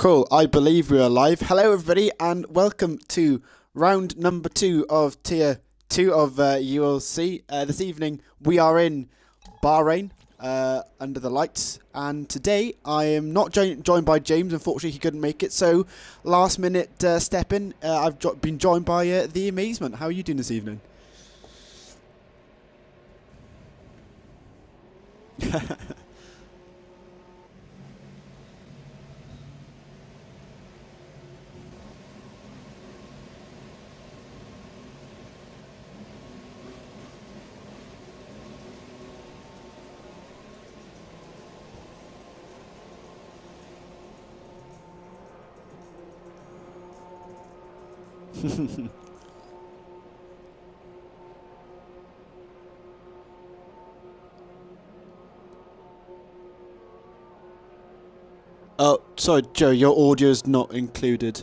Cool. I believe we are live. Hello, everybody, and welcome to round number 2 of Tier 2 of ULC. This evening, we are in Bahrain under the lights, and today I am not joined by James. Unfortunately, he couldn't make it, so last minute step in. I've been joined by The Amazement. How are you doing this evening? Oh, sorry, Joe, your audio's not included.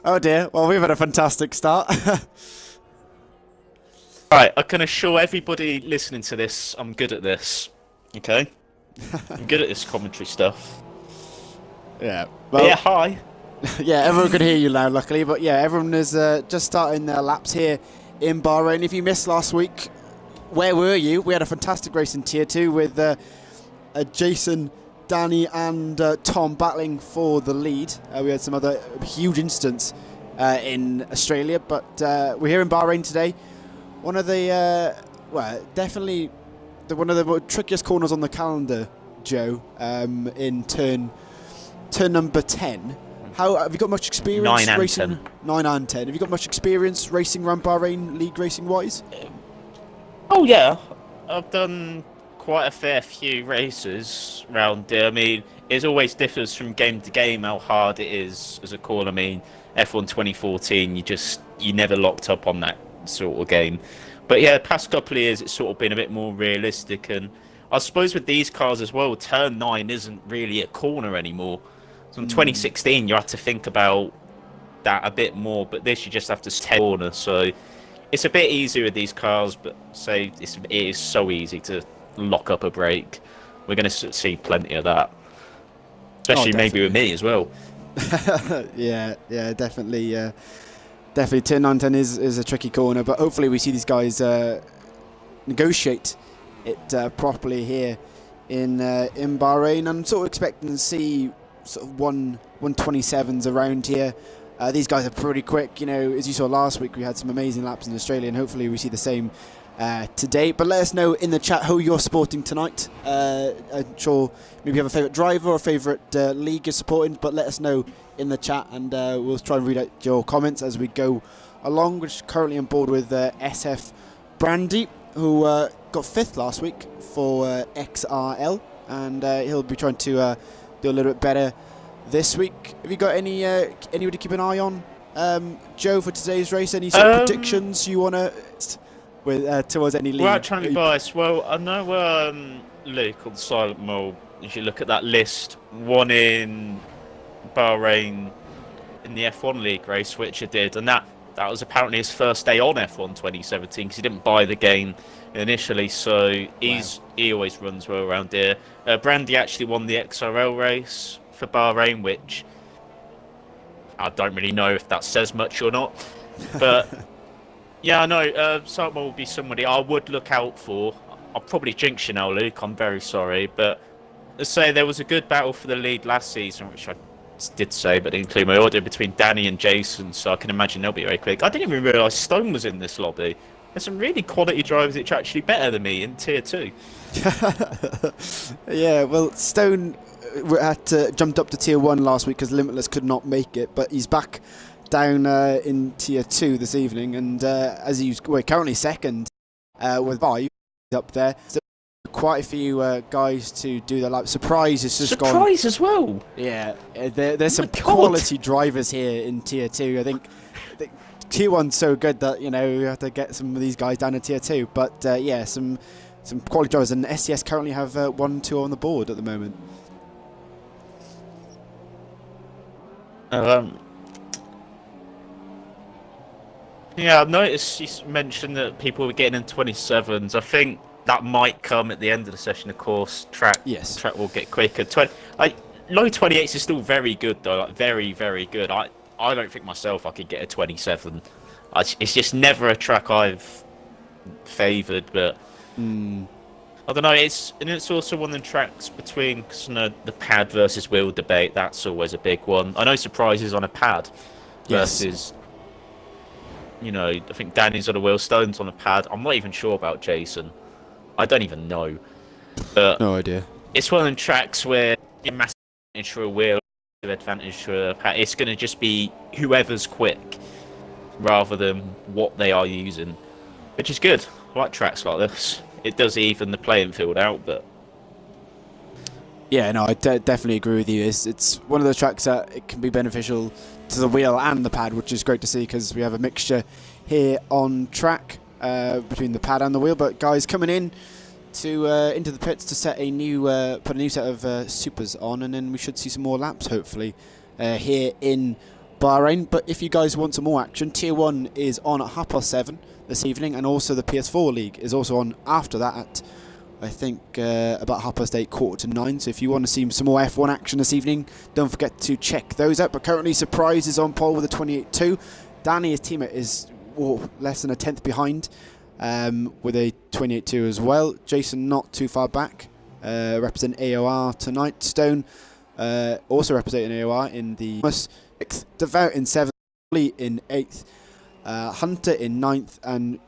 Oh dear, well, we've had a fantastic start. Right, I can assure everybody listening to this, I'm good at this. Okay? I'm good at this commentary stuff. Yeah, But well, yeah, hi. yeah, everyone can hear you now, luckily. But yeah, everyone is just starting their laps here in Bahrain. If you missed last week, where were you? We had a fantastic race in Tier 2 with Jason, Danny and Tom battling for the lead. We had some other huge incidents in Australia, but we're here in Bahrain today. One of the, well, definitely one of the trickiest corners on the calendar, Joe, in turn number 10. How have you got much experience 9 and racing? 10. 9 and 10. Have you got much experience racing around Bahrain, league racing wise? Oh yeah, I've done quite a fair few races around here. I mean, it always differs from game to game how hard it is as a call. I mean, F1 2014, you never locked up on that sort of game. But yeah, the past couple of years, it's sort of been a bit more realistic. And I suppose with these cars as well, turn 9 isn't really a corner anymore. So in 2016, you had to think about that a bit more, but this you just have to stay corner. So it's a bit easier with these cars, but say it is so easy to lock up a brake. We're going to see plenty of that, especially maybe with me as well. yeah, definitely. Definitely, turn 9 10 is a tricky corner, but hopefully we see these guys negotiate it properly here in Bahrain. I'm sort of expecting to see sort of 127s around here. These guys are pretty quick, you know. As you saw last week, we had some amazing laps in Australia, and hopefully we see the same today. But let us know in the chat who you're supporting tonight. I'm sure maybe you have a favourite driver or a favourite league you're supporting, but let us know in the chat, and we'll try and read out your comments as we go along. We're currently on board with SF Brandy, who got 5th last week for XRL, and he'll be trying to do a little bit better this week. Have you got anybody to keep an eye on, Joe, for today's race? Any sort of predictions you want to with towards any league? Right, trying to be biased. Well, I know Luke on Silent Mole, if you look at that list, won in Bahrain in the F1 League race, which he did, and that was apparently his first day on F1 2017 because he didn't buy the game initially, so he always runs well around here. Brandy actually won the XRL race for Bahrain, which I don't really know if that says much or not, but yeah, I know Saltman will be somebody I would look out for. I'll probably jinx you now, Luke, I'm very sorry, but let's say there was a good battle for the lead last season, which I did say, but didn't include my order, between Danny and Jason, so I can imagine they'll be very quick. I didn't even realise Stone was in this lobby. There's some really quality drivers which are actually better than me in Tier 2. Yeah, well, Stone jumped up to Tier 1 last week because Limitless could not make it, but he's back down in Tier 2 this evening, and as he's currently second with Vibe up there. So quite a few guys to do the lap. Surprise has just gone. Surprise as well. Yeah, there's some quality drivers here in Tier 2. I think Tier 1's so good that, you know, you have to get some of these guys down to Tier 2. But yeah, some quality drivers, and SCS currently have 1, 2 on the board at the moment. Yeah, I've noticed you mentioned that people were getting in 27s. I think that might come at the end of the session. Of course, track will get quicker. Low 28s is still very good though, like very, very good. I don't think myself I could get a 27. It's just never a track I've favoured, but I don't know. It's also one of the tracks between the pad versus wheel debate. That's always a big one. I know Surprise is on a pad versus, I think Danny's on a wheel, Stone's on a pad. I'm not even sure about Jason. I don't even know. But no idea. It's one of the tracks where you're massive advantage for a wheel, advantage for a pad. It's going to just be whoever's quick rather than what they are using, which is good. I like tracks like this. It does even the playing field out, but yeah, no, I definitely agree with you. It's one of those tracks that it can be beneficial to the wheel and the pad, which is great to see because we have a mixture here on track between the pad and the wheel. But guys coming in to into the pits to set a new put a new set of supers on, and then we should see some more laps hopefully here in Bahrain. But if you guys want some more action, Tier 1 is on at 7:30 this evening, and also the PS4 League is also on after that at I think about 8:30, 8:45. So if you want to see some more F1 action this evening, don't forget to check those out. But currently Surprise is on pole with a 28.2. Danny, his teammate, is less than a tenth behind with a 28.2 as well. Jason not too far back, representing AOR tonight. Stone also representing AOR in the 6th, Devout in 7th, Lee in 8th, Hunter in 9th, and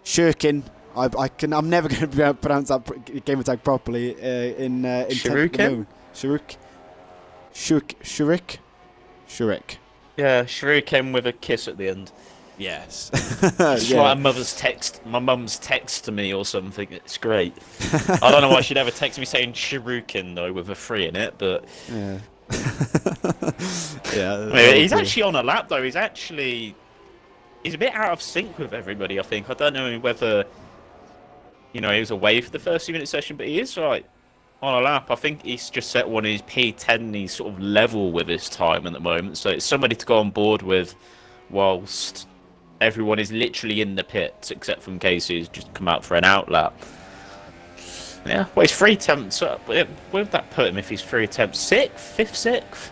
Shurkin. I'm never going to be able to pronounce that gamer tag properly. In 10th. Shurik. Yeah, Shuriken with a kiss at the end. Yes. It's like my mum's text to me or something. It's great. I don't know why she'd ever text me saying Shuriken though with a 3 in it, but yeah. He's actually on a lap though. He's a bit out of sync with everybody. I think. I don't know whether he was away for the first 2-minute session, but he is like on a lap. I think he's just set one of his P10 and he's sort of level with his time at the moment. So it's somebody to go on board with whilst everyone is literally in the pits except from Casey who's just come out for an out lap. Yeah, well, he's 3 attempts up. Where would that put him if he's 3 attempts? 6th? 5th, 6th?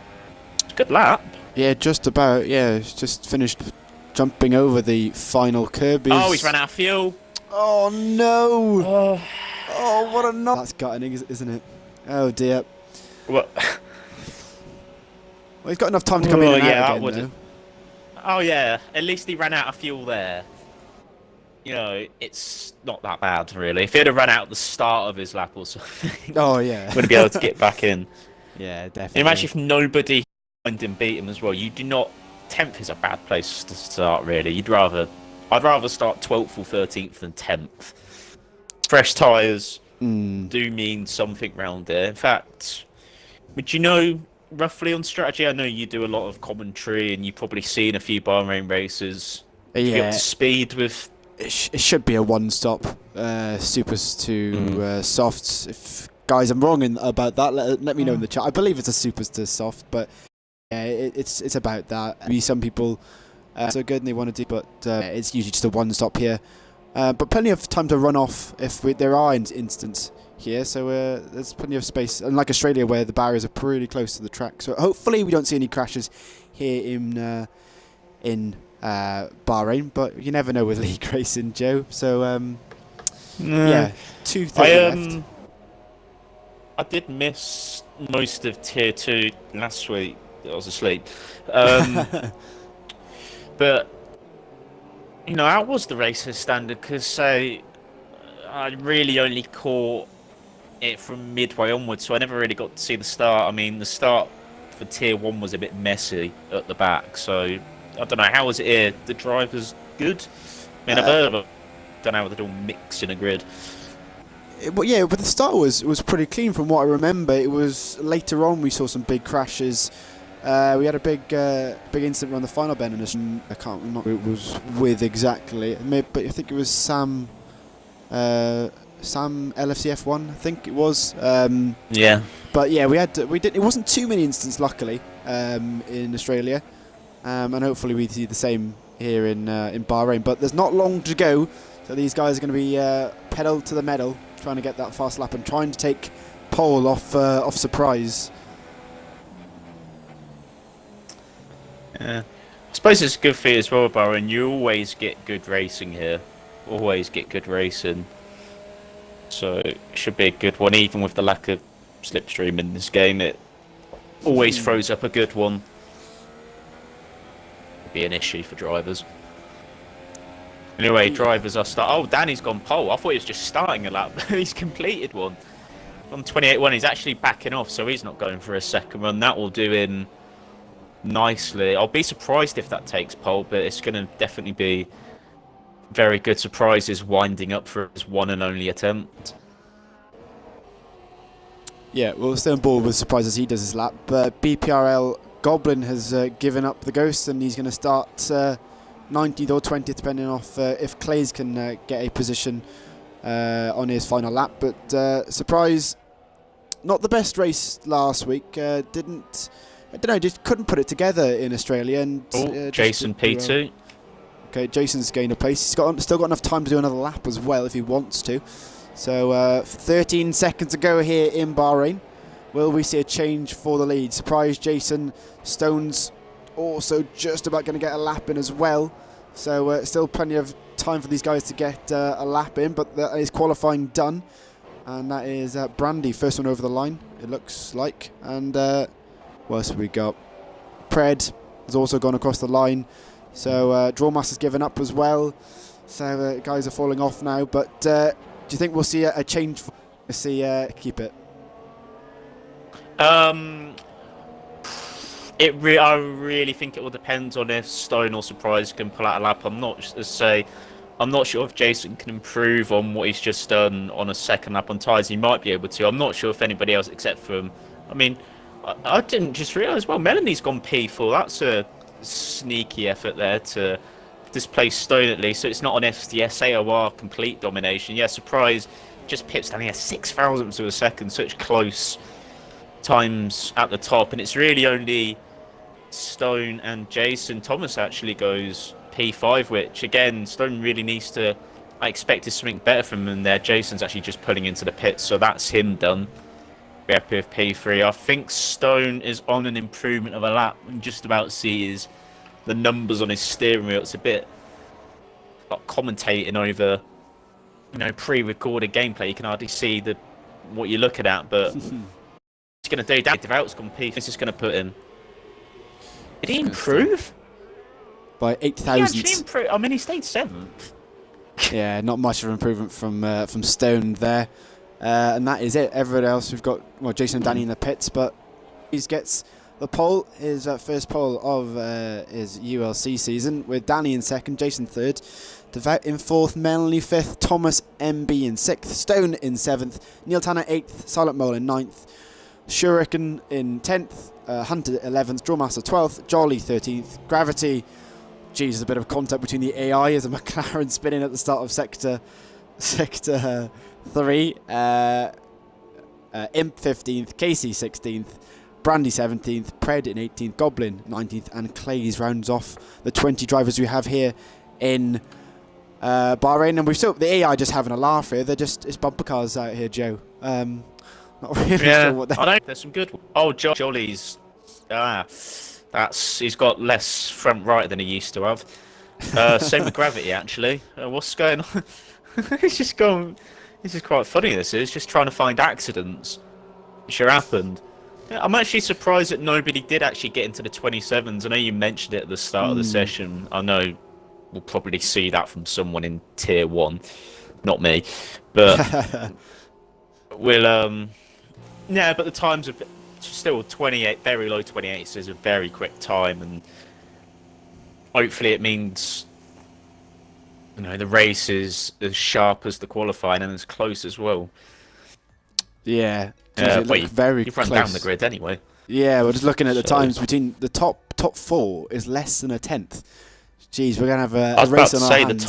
It's a good lap. Yeah, just about. Yeah, he's just finished jumping over the final curb. He's ran out of fuel. Oh, no. Oh, what a knock. That's gutting, isn't it? Oh, dear. What? Well, he's got enough time to come in and out again, though. Oh, yeah. At least he ran out of fuel there. It's not that bad, really. If he'd have run out at the start of his lap or something, oh yeah, wouldn't be able to get back in. Yeah, definitely. Imagine if nobody behind him beat him as well. You do not. 10th is a bad place to start, really. I'd rather start 12th or 13th than 10th. Fresh tyres do mean something round there. In fact, would you know roughly on strategy? I know you do a lot of commentary, and you've probably seen a few Bahrain races. Yeah. You get up to speed with. It should be a one-stop supers to softs. If guys, I'm wrong about that. Let me know in the chat. I believe it's a supers to soft, but yeah, it's about that. Maybe some people so good and they want to do, but it's usually just a one-stop here. But plenty of time to run off if there are instances here. So there's plenty of space, unlike Australia where the barriers are pretty close to the track. So hopefully we don't see any crashes here in Bahrain, but you never know with league racing, Joe. So yeah, 2:30 left. I did miss most of Tier 2 last week. I was asleep. But how was the race's standard? Because I really only caught it from midway onwards, so I never really got to see the start. I mean, the start for Tier 1 was a bit messy at the back, so I don't know, how was it here? The drivers good? I mean, I've heard of it. I don't know how they're all mixed in a grid. But yeah, but the start was pretty clean from what I remember. It was later on we saw some big crashes. We had a big incident around the final bend, and I can't remember who it was with exactly. But I think it was Sam LFCF1. I think it was. Yeah. But yeah, it wasn't too many incidents, luckily, in Australia. And hopefully we see the same here in Bahrain. But there's not long to go So these guys are going to be pedal to the metal, trying to get that fast lap and trying to take pole off Surprise. Yeah. I suppose it's good for you as well, Bahrain. You always get good racing here. Always get good racing. So it should be a good one, even with the lack of slipstream in this game. It always throws up a good one. Be an issue for drivers. Anyway, drivers are Oh, Danny's gone pole. I thought he was just starting a lap. He's completed one. On 28.1, he's actually backing off, so he's not going for a second run. That will do him nicely. I'll be surprised if that takes pole, but it's going to definitely be very good surprises winding up for his one and only attempt. Yeah, we'll stay on board with Surprise as he does his lap. But BPRL Goblin has given up the ghost, and he's going to start 19th or 20th, depending on if Clays can get a position on his final lap. But Surprise, not the best race last week. Just couldn't put it together in Australia. And Jason P2. Okay, Jason's gained a place. He's still got enough time to do another lap as well if he wants to. So 13 seconds to go here in Bahrain. Will we see a change for the lead? Surprise, Jason. Stone's also just about going to get a lap in as well. So still plenty of time for these guys to get a lap in, but that is qualifying done. And that is Brandy, first one over the line, it looks like. And what else have we got? Pred has also gone across the line. So Drawmaster's given up as well. So guys are falling off now. But do you think we'll see a change? We'll see keep it. I really think it will depend on if Stone or Surprise can pull out a lap. I'm not sure if Jason can improve on what he's just done on a second lap on tyres. He might be able to. I'm not sure if anybody else except for him. I mean, I didn't just realise. Well, Melanie's gone P4. That's a sneaky effort there to displace Stone at least. So it's not an SAOR complete domination. Yeah, Surprise just pips down here 6,000ths of a second. Such close times at the top, and it's really only Stone and Jason. Thomas actually goes P5, which again Stone really needs to. I expected something better from him there. Jason's actually just pulling into the pits, so that's him done. We're happy with P3. I think Stone is on an improvement of a lap, and just about see the numbers on his steering wheel. It's a bit like commentating over, pre-recorded gameplay. You can hardly see what you're looking at, but. He's going to do that. Devout's gone P. This is going to put him. Did he improve? By 8,000. He actually improved. I mean, he stayed 7th. Yeah, not much of an improvement from Stone there. And that is it. Everyone else, we've got Jason and Danny in the pits, but he gets the pole, his first pole of his ULC season, with Danny in second, Jason third, Devout in fourth, Melanie fifth, Thomas MB in sixth, Stone in seventh, Neil Tanner eighth, Silent Mole in ninth, Shuriken in 10th, Hunter 11th, Drawmaster 12th, Jolly 13th, Gravity. Geez, there's a bit of contact between the AI as a McLaren spinning at the start of sector 3. Imp 15th, Casey 16th, Brandy 17th, Pred in 18th, Goblin 19th, and Clays rounds off the 20 drivers we have here in Bahrain. And the AI just having a laugh here. It's bumper cars out here, Joe. Not really sure what I know there's some good. Oh, Jolly's. He's got less front right than he used to have. Same with Gravity actually. What's going on? It's just gone. This is quite funny. This is just trying to find accidents. Sure happened. Yeah, I'm actually surprised that nobody did actually get into the 27s. I know you mentioned it at the start of the session. I know we'll probably see that from someone in Tier 1, not me, but we'll. Yeah, but the times are still 28, very low 28, so it's a very quick time, and hopefully it means the race is as sharp as the qualifying and as close as well. Yeah, very you've run close down the grid anyway. Yeah, we're just looking at the times between the top 4 is less than a tenth. Jeez, we're gonna have a race on our hands.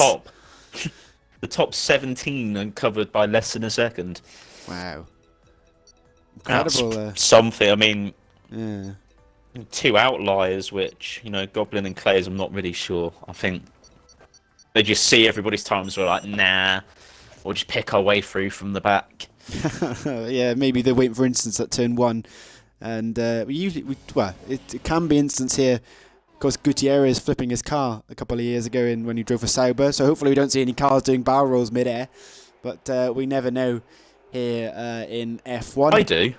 The top 17 are covered by less than a second. Wow. Incredible. That's something. I mean, yeah. 2 outliers, which Goblin and Clays. I'm not really sure. I think They just see everybody's times. We're like, nah, we'll just pick our way through from the back. Yeah, maybe they're waiting for instance at turn 1. And it can be instance here. Of course, Gutierrez flipping his car a couple of years ago when he drove for Sauber. So hopefully we don't see any cars doing barrel rolls mid-air. But we never know here in F1. I do.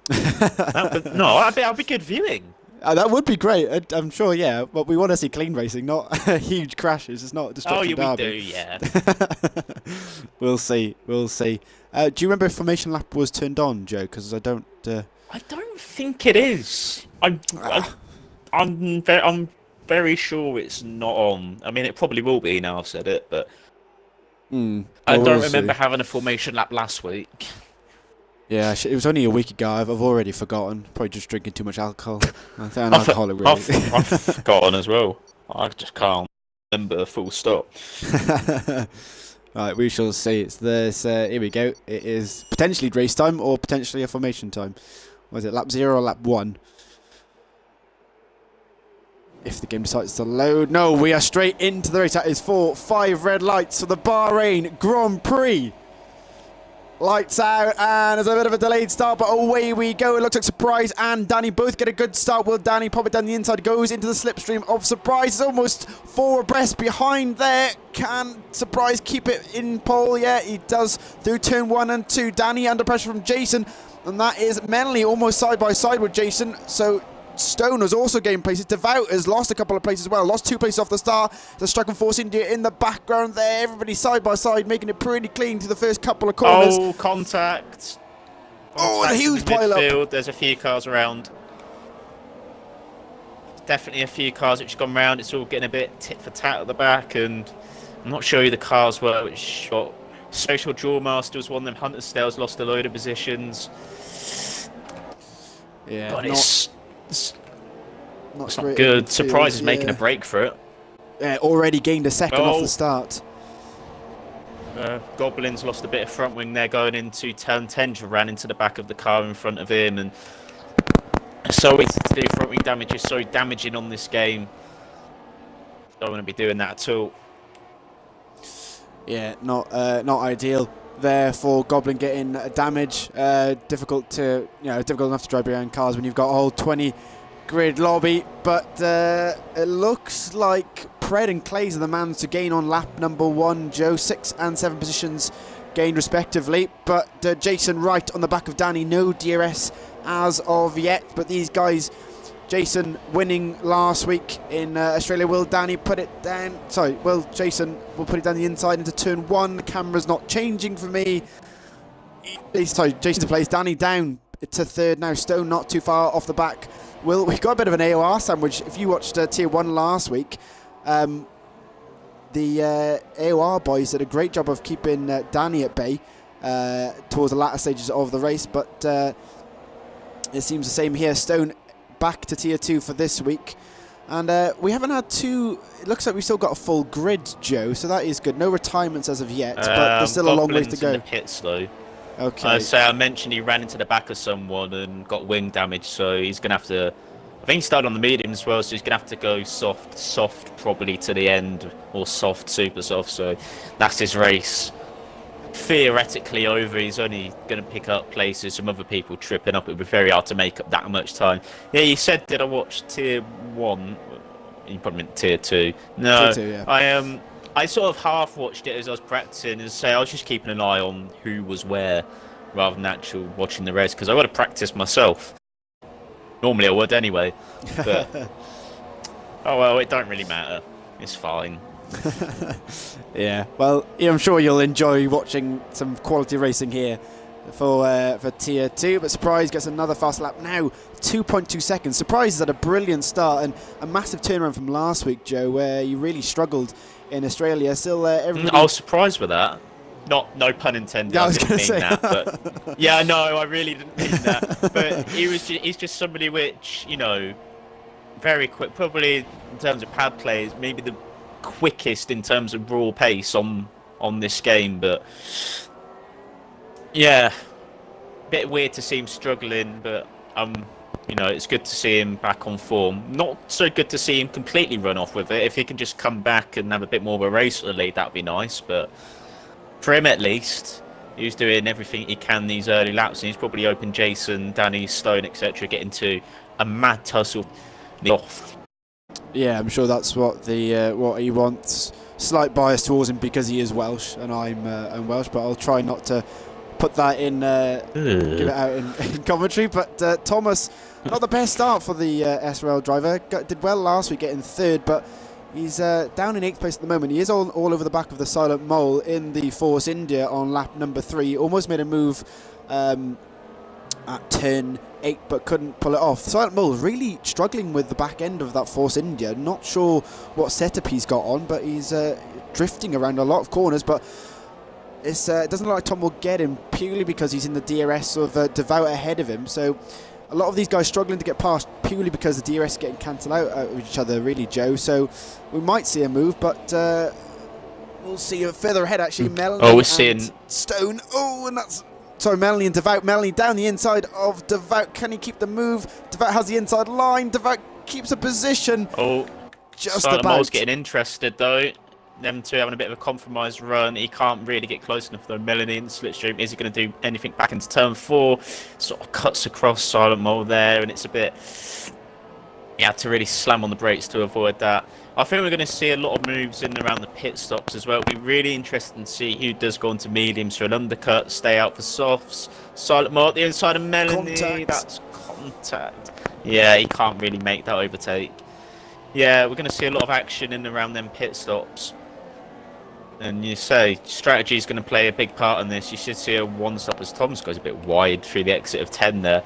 That'd be good viewing. That would be great. I'm sure, yeah. But we want to see clean racing, not huge crashes. It's not destruction derby. We do, yeah. We'll see. We'll see. Do you remember if formation lap was turned on, Joe? Because I don't. I don't think it is. I'm very sure it's not on. I mean, it probably will be now I've said it, but I don't remember having a formation lap last week. Yeah, it was only a week ago. I've already forgotten. Probably just drinking too much alcohol. I think I'm alcoholic, really. I've forgotten as well. I just can't remember full stop. Right, we shall see. It's this. Here we go. It is potentially race time or potentially a formation time. Was it lap 0 or lap 1? If the game decides to load. No, we are straight into the race. That is 5 red lights for the Bahrain Grand Prix. Lights out, and there's a bit of a delayed start, but away we go. It looks like Surprise and Danny both get a good start. Will Danny pop it down the inside, goes into the slipstream of Surprise. It's almost 4 abreast behind there. Can Surprise keep it in pole? Yeah, he does through turn 1 and 2. Danny under pressure from Jason, and that is Menley almost side by side with Jason. So Stone has also gained places. Devout has lost a couple of places as well. Lost 2 places off the start. The Struck and Force India in the background there. Everybody side by side, making it pretty clean to the first couple of corners. Oh, contact. Oh, a huge pile up. There's a few cars around. Definitely a few cars which have gone round. It's all getting a bit tit for tat at the back, and I'm not sure who the cars were which shot. Social Jawmaster was one of them. Hunter Stales lost a load of positions. Yeah, but it's not good. Surprise is making a break for it. Yeah, already gained a second off the start. Goblin's lost a bit of front wing there going into turn 10. Ran into the back of the car in front of him, and so easy to do. Front wing damage is so damaging on this game. Don't want to be doing that at all. Yeah, not ideal there for Goblin getting damage. Difficult enough to drive behind cars when you've got a whole 20 grid lobby, but it looks like Pred and Clays are the mans to gain on lap number 1. Joe, 6 and 7 positions gained respectively, but Jason right on the back of Danny. No DRS as of yet, but these guys, Jason winning last week in Australia. Will Danny put it down? Sorry, Jason will put it down the inside into turn 1. The camera's not changing for me. Sorry, Jason to place Danny down to 3rd now. Stone not too far off the back. We got a bit of an AOR sandwich. If you watched Tier 1 last week, the AOR boys did a great job of keeping Danny at bay towards the latter stages of the race, but it seems the same here. Stone back to Tier 2 for this week, and we haven't had two. It looks like we've still got a full grid, Joe, so that is good. No retirements as of yet, but there's still a long ways to go. In the pits though. Okay. So I mentioned he ran into the back of someone and got wing damage, so he's going to have to... I think he started on the medium as well, so he's going to have to go soft probably to the end, or soft, super soft, so that's his race. Theoretically over, he's only going to pick up places, some other people tripping up. It would be very hard to make up that much time. Yeah, you said, did I watch Tier 1? You probably meant Tier 2. No, Tier 2, yeah. I sort of half watched it as I was practicing, and say I was just keeping an eye on who was where rather than actual watching the race, because I would have practiced myself. Normally I would anyway, but oh well, it don't really matter. It's fine. Yeah, well, I'm sure you'll enjoy watching some quality racing here for Tier 2, but Surprise gets another fast lap now, 2.2 seconds. Surprise is at a brilliant start and a massive turnaround from last week, Joe, where you really struggled in Australia. Still, everybody... I was surprised with that. No pun intended. Yeah, I was didn't going to mean say that, but yeah, no, I really didn't mean that. But he's just somebody which, very quick, probably in terms of pad plays, maybe the quickest in terms of raw pace on this game, but yeah, bit weird to see him struggling, but I'm You know, it's good to see him back on form. Not so good to see him completely run off with it. If he can just come back and have a bit more of a race at the lead, that'd be nice. But for him at least, he's doing everything he can these early laps, and he's probably hoping Jason, Danny, Stone, etc. get into a mad tussle off. Yeah, I'm sure that's what what he wants. Slight bias towards him because he is Welsh and I'm Welsh, but I'll try not to put that in, give it out in commentary. But Thomas, not the best start for the SRL driver. Did well last week, getting third, but he's down in 8th place at the moment. He is all over the back of the Silent Mole in the Force India on lap number 3. Almost made a move at turn 8, but couldn't pull it off. Silent Mole really struggling with the back end of that Force India. Not sure what setup he's got on, but he's drifting around a lot of corners. But it doesn't look like Tom will get him purely because he's in the DRS of Devout ahead of him. So a lot of these guys struggling to get past purely because the DRS is getting cancelled out of each other, really, Joe. So we might see a move, but we'll see further ahead, actually. Melanie seeing Stone. Oh, and that's... Sorry, Melanie and Devout. Melanie down the inside of Devout. Can he keep the move? Devout has the inside line. Devout keeps a position. Oh, just about. about. Mole's getting interested, though. Them two having a bit of a compromised run. He can't really get close enough, though. Melanie in the slipstream. Is he going to do anything back into turn 4? Sort of cuts across Silent Mole there, and it's a bit... He had to really slam on the brakes to avoid that. I think we're going to see a lot of moves in and around the pit stops as well. It'll be really interesting to see who does go into mediums for an undercut, stay out for softs. Silent Mole at the inside of Melanie. Contact. That's contact. Yeah, he can't really make that overtake. Yeah, we're going to see a lot of action in and around them pit stops. And you say strategy is going to play a big part in this. You should see a one-stop as Thomas goes a bit wide through the exit of 10 there.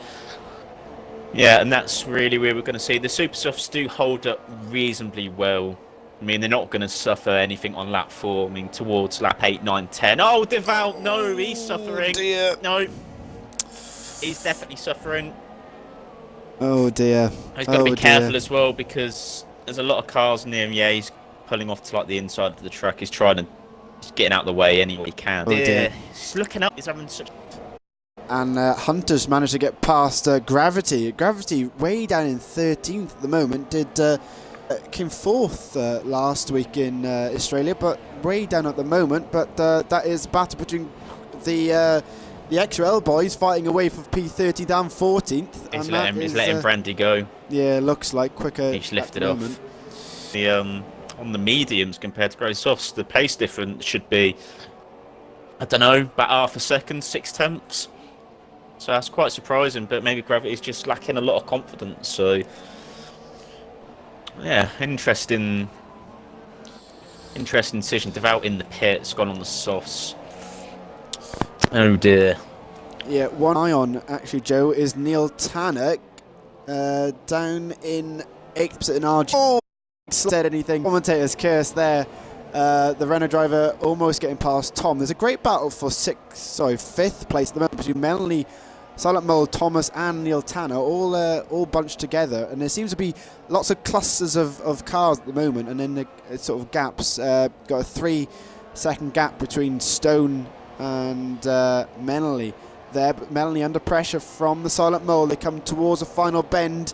Yeah, and that's really where we're going to see. The Super Softs do hold up reasonably well. I mean, they're not going to suffer anything on lap 4. I mean, towards lap 8, 9, 10. Oh, Devout, no, he's suffering. Dear. No, he's definitely suffering. Oh, dear. He's got to be careful as well because there's a lot of cars near him. Yeah, he's pulling off to like the inside of the track. He's trying to... He's getting out of the way any way he can. Oh, dear. He's looking up. He's having such... And Hunter's managed to get past Gravity. Gravity way down in 13th at the moment. Came 4th last week in Australia, but way down at the moment. But that is a battle between the XRL boys fighting away for P30 down 14th. He's letting Brandy go. Yeah, looks like quicker. He's lifted off. The on the mediums compared to grey softs, the pace difference should be, I don't know, about half a second, 6/10. So that's quite surprising, but maybe Gravity's just lacking a lot of confidence. So, yeah, interesting decision. Devout in the pits, gone on the softs. Oh dear. Yeah, one eye on actually, Joe, is Neil Tanner down in 8th in RG. Oh, said anything. Commentator's curse there. The Renault driver almost getting past Tom. There's a great battle for 5th place at the moment between Melanie, Silent Mole, Thomas and Neil Tanner, all bunched together, and there seems to be lots of clusters of cars at the moment, and then the sort of gaps. Got a 3-second gap between Stone and Melanie there, but Melanie under pressure from the Silent Mole. They come towards a final bend.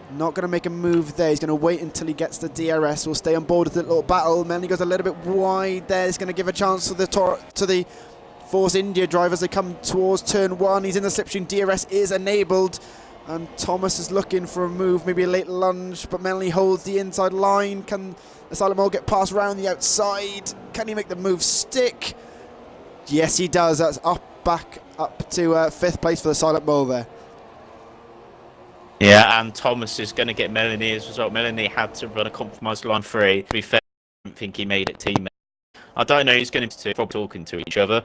Not going to make a move there. He's going to wait until he gets the DRS. We'll stay on board with the little battle. Melanie goes a little bit wide there. He's going to give a chance to the Force India drivers. They come towards turn 1. He's in the slipstream. DRS is enabled. And Thomas is looking for a move, maybe a late lunge. But Melanie holds the inside line. Can the Silent Mole get past round the outside? Can he make the move stick? Yes, he does. That's back up to 5th place for the Silent Mole there. Yeah, and Thomas is going to get Melanie as a result. Melanie had to run a compromised line 3. To be fair, I don't think he made it teammate. I don't know who's going to probably talking to each other.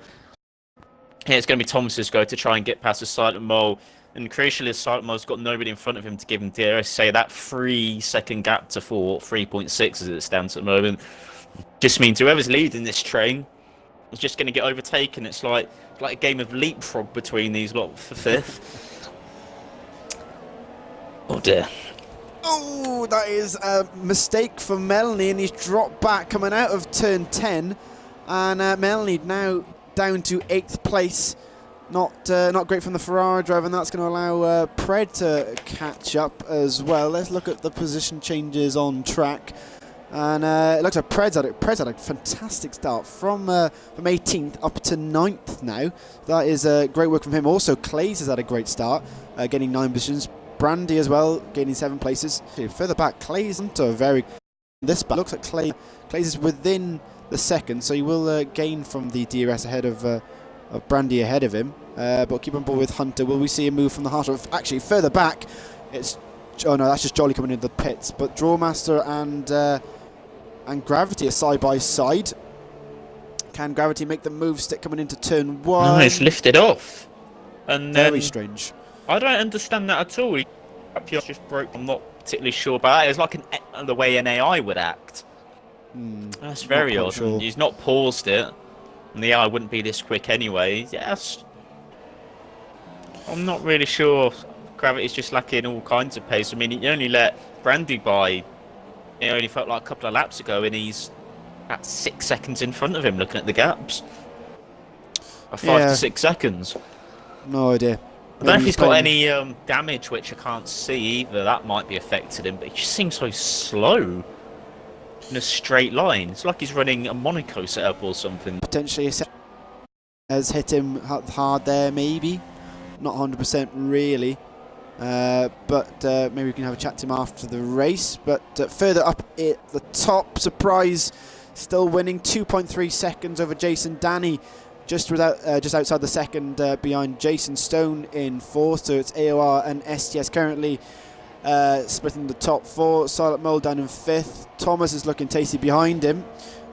Yeah, it's going to be Thomas's go to try and get past the Silent Mole. And crucially, the Silent Mole's got nobody in front of him to give him DRS. Say that 3-second gap to 3.6 as it stands at the moment, just means whoever's leading this train is just going to get overtaken. It's like a game of leapfrog between these lot for 5th. Oh dear. Oh, that is a mistake for Melanie, and he's dropped back coming out of turn 10. And Melanie now down to 8th place. Not great from the Ferrari driver, and that's going to allow Pred to catch up as well. Let's look at the position changes on track. And it looks like Pred's had a fantastic start from 18th up to 9th now. That is great work from him. Also, Clays has had a great start, getting 9 positions. Brandy as well, gaining 7 places. Okay, further back, Clays into a very... This looks like Clays is within the second, so he will gain from the DRS ahead of Brandy ahead of him. But keep on board with Hunter. Will we see a move from the Hunter? Actually, further back, it's... Oh no, that's just Jolly coming into the pits. But Drawmaster and Gravity are side by side. Can Gravity make the move stick coming into turn 1? No, it's lifted off. And very strange. I don't understand that at all. Just broke. I'm not particularly sure about it. It's like the way an AI would act. That's very odd. Sure. He's not paused it, and the AI wouldn't be this quick anyway. Yes. I'm not really sure. Gravity's just lacking all kinds of pace. I mean, he only let Brandy by. It only felt like a couple of laps ago, and he's at 6 seconds in front of him, looking at the gaps. 5 to 6 seconds. No idea. I don't know if he's got any damage, which I can't see either. That might be affected him, but he just seems so slow in a straight line. It's like he's running a Monaco setup or something. Potentially has hit him hard there, maybe. Not 100% really. But maybe we can have a chat to him after the race. But further up at the top, Surprise still winning 2.3 seconds over Jason Danny. Just outside the second, behind Jason Stone in 4th. So it's AOR and STS currently splitting the top 4. Silent Mole down in 5th. Thomas is looking tasty behind him.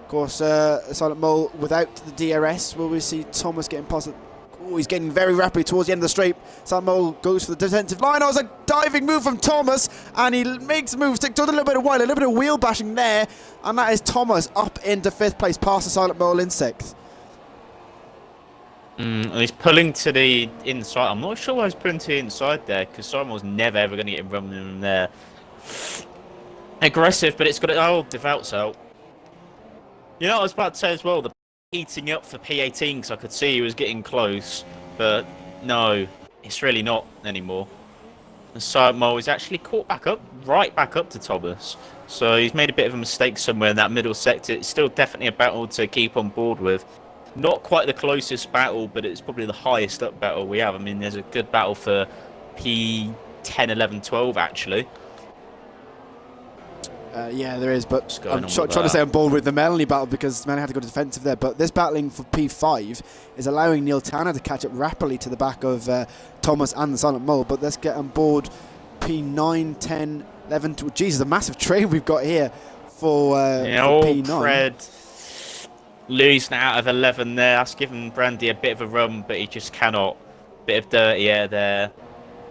Of course, Silent Mole without the DRS. Will we see Thomas getting past it? Oh, he's getting very rapid towards the end of the straight. Silent Mole goes for the defensive line. Oh, it's a diving move from Thomas, and he makes a move, stick to a little bit of while, a little bit of wheel bashing there, and that is Thomas up into 5th place, past the Silent Mole in 6th. And he's pulling to the inside. I'm not sure why he's pulling to the inside there, because Silent Mole's never ever going to get him running there. Aggressive, but it's got it. Oh, Devout's out. You know, I was about to say as well, the heating up for P18 because I could see he was getting close, but no, it's really not anymore. And Silent Mole is actually caught back up, right back up to Thomas. So he's made a bit of a mistake somewhere in that middle sector. It's still definitely a battle to keep on board with. Not quite the closest battle, but it's probably the highest up battle we have. I mean, there's a good battle for P10, 11, 12 actually. Yeah, there is, but I'm trying to say I'm bold with the Melanie battle because Melanie had to go defensive there. But this battling for P5 is allowing Neil Tanner to catch up rapidly to the back of Thomas and the Silent Mole. But let's get on board P9, 10, 11. Jesus, a massive train we've got here for P9. Pred losing out of 11 there. That's given Brandy a bit of a run, but he just cannot. Bit of dirty air there.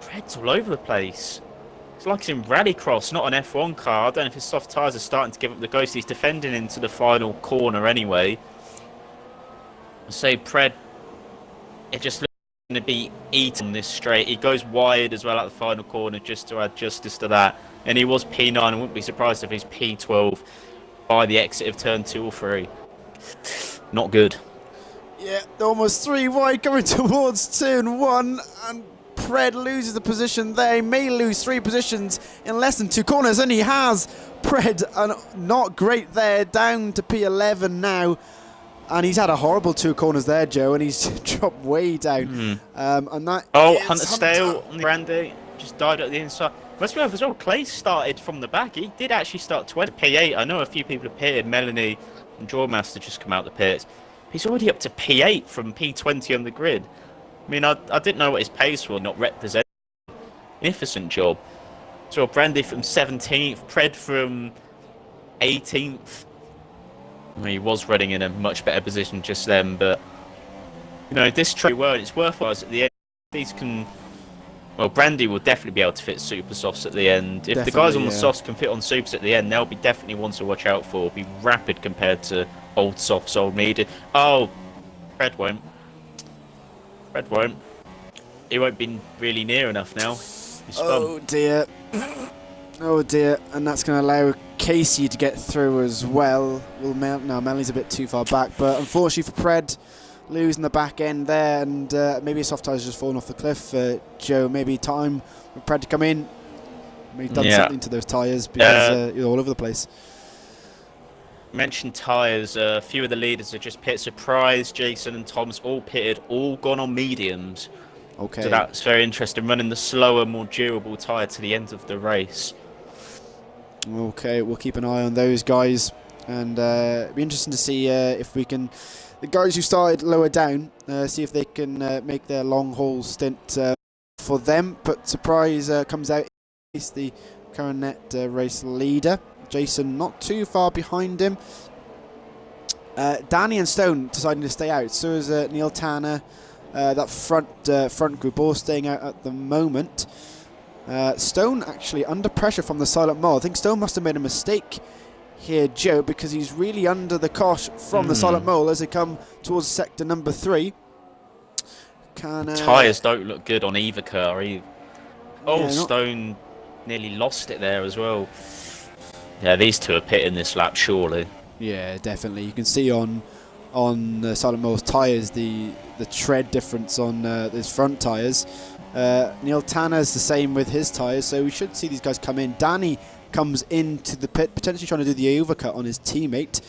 Pred's all over the place. It's like he's in Rallycross, not an F1 car. I don't know if his soft tyres are starting to give up the ghost. He's defending into the final corner anyway. I say Pred, it just looks going to be eaten this straight. He goes wide as well at the final corner just to add justice to that. And he was P9. I wouldn't be surprised if he's P12 by the exit of turn 2 or 3. Not good. Yeah, almost 3 wide coming towards turn 1. And Pred loses the position there. He may lose 3 positions in less than 2 corners, and he has. Pred, not great there, down to P11 now. And he's had a horrible 2 corners there, Joe, and he's dropped way down. And that Hunter Stale on the Brandy just died at the inside. Must be as well, Clay started from the back. He did actually start 20 P8. I know a few people appeared. Melanie and Drawmaster just come out the pits. He's already up to P8 from P20 on the grid. I mean, I didn't know what his pace was, not representing. Magnificent job. So Brandy from 17th, Pred from 18th. I mean, he was running in a much better position just then, but you know, this track it's worthwhile at the end. These can, well, Brandy will definitely be able to fit super softs at the end. If the guys on the softs can fit on supers at the end, they'll be definitely ones to watch out for. Be rapid compared to old softs, old medium. Oh, Pred won't. Pred won't. He won't be really near enough now. Oh dear. Oh dear. And that's going to allow Casey to get through as well. Well, no, Melanie's a bit too far back, but unfortunately for Pred, losing the back end there, and maybe soft tyres just falling off the cliff. Joe, maybe time for Pred to come in. Maybe done something to those tyres because you're all over the place. Mentioned tyres, a few of the leaders are just pit. Surprise, Jason and Tom's all pitted, all gone on mediums. Okay. So that's very interesting, running the slower, more durable tyre to the end of the race. Okay, we'll keep an eye on those guys, and it'll be interesting to see if we can, the guys who started lower down, see if they can make their long haul stint for them. But Surprise comes out, he's the current net race leader. Jason not too far behind him. Danny and Stone deciding to stay out. So is Neil Tanner. That front group all staying out at the moment. Stone actually under pressure from the silent mole. I think Stone must have made a mistake here, Joe, because he's really under the cosh from the silent mole as they come towards sector number 3. Tyres don't look good on either car. Stone nearly lost it there as well. Yeah, these two are pitting this lap, surely. Yeah, definitely. You can see on Silent Mole's tyres the tread difference on his front tyres. Neil Tanner's the same with his tyres, so we should see these guys come in. Danny comes into the pit, potentially trying to do the overcut on his teammate.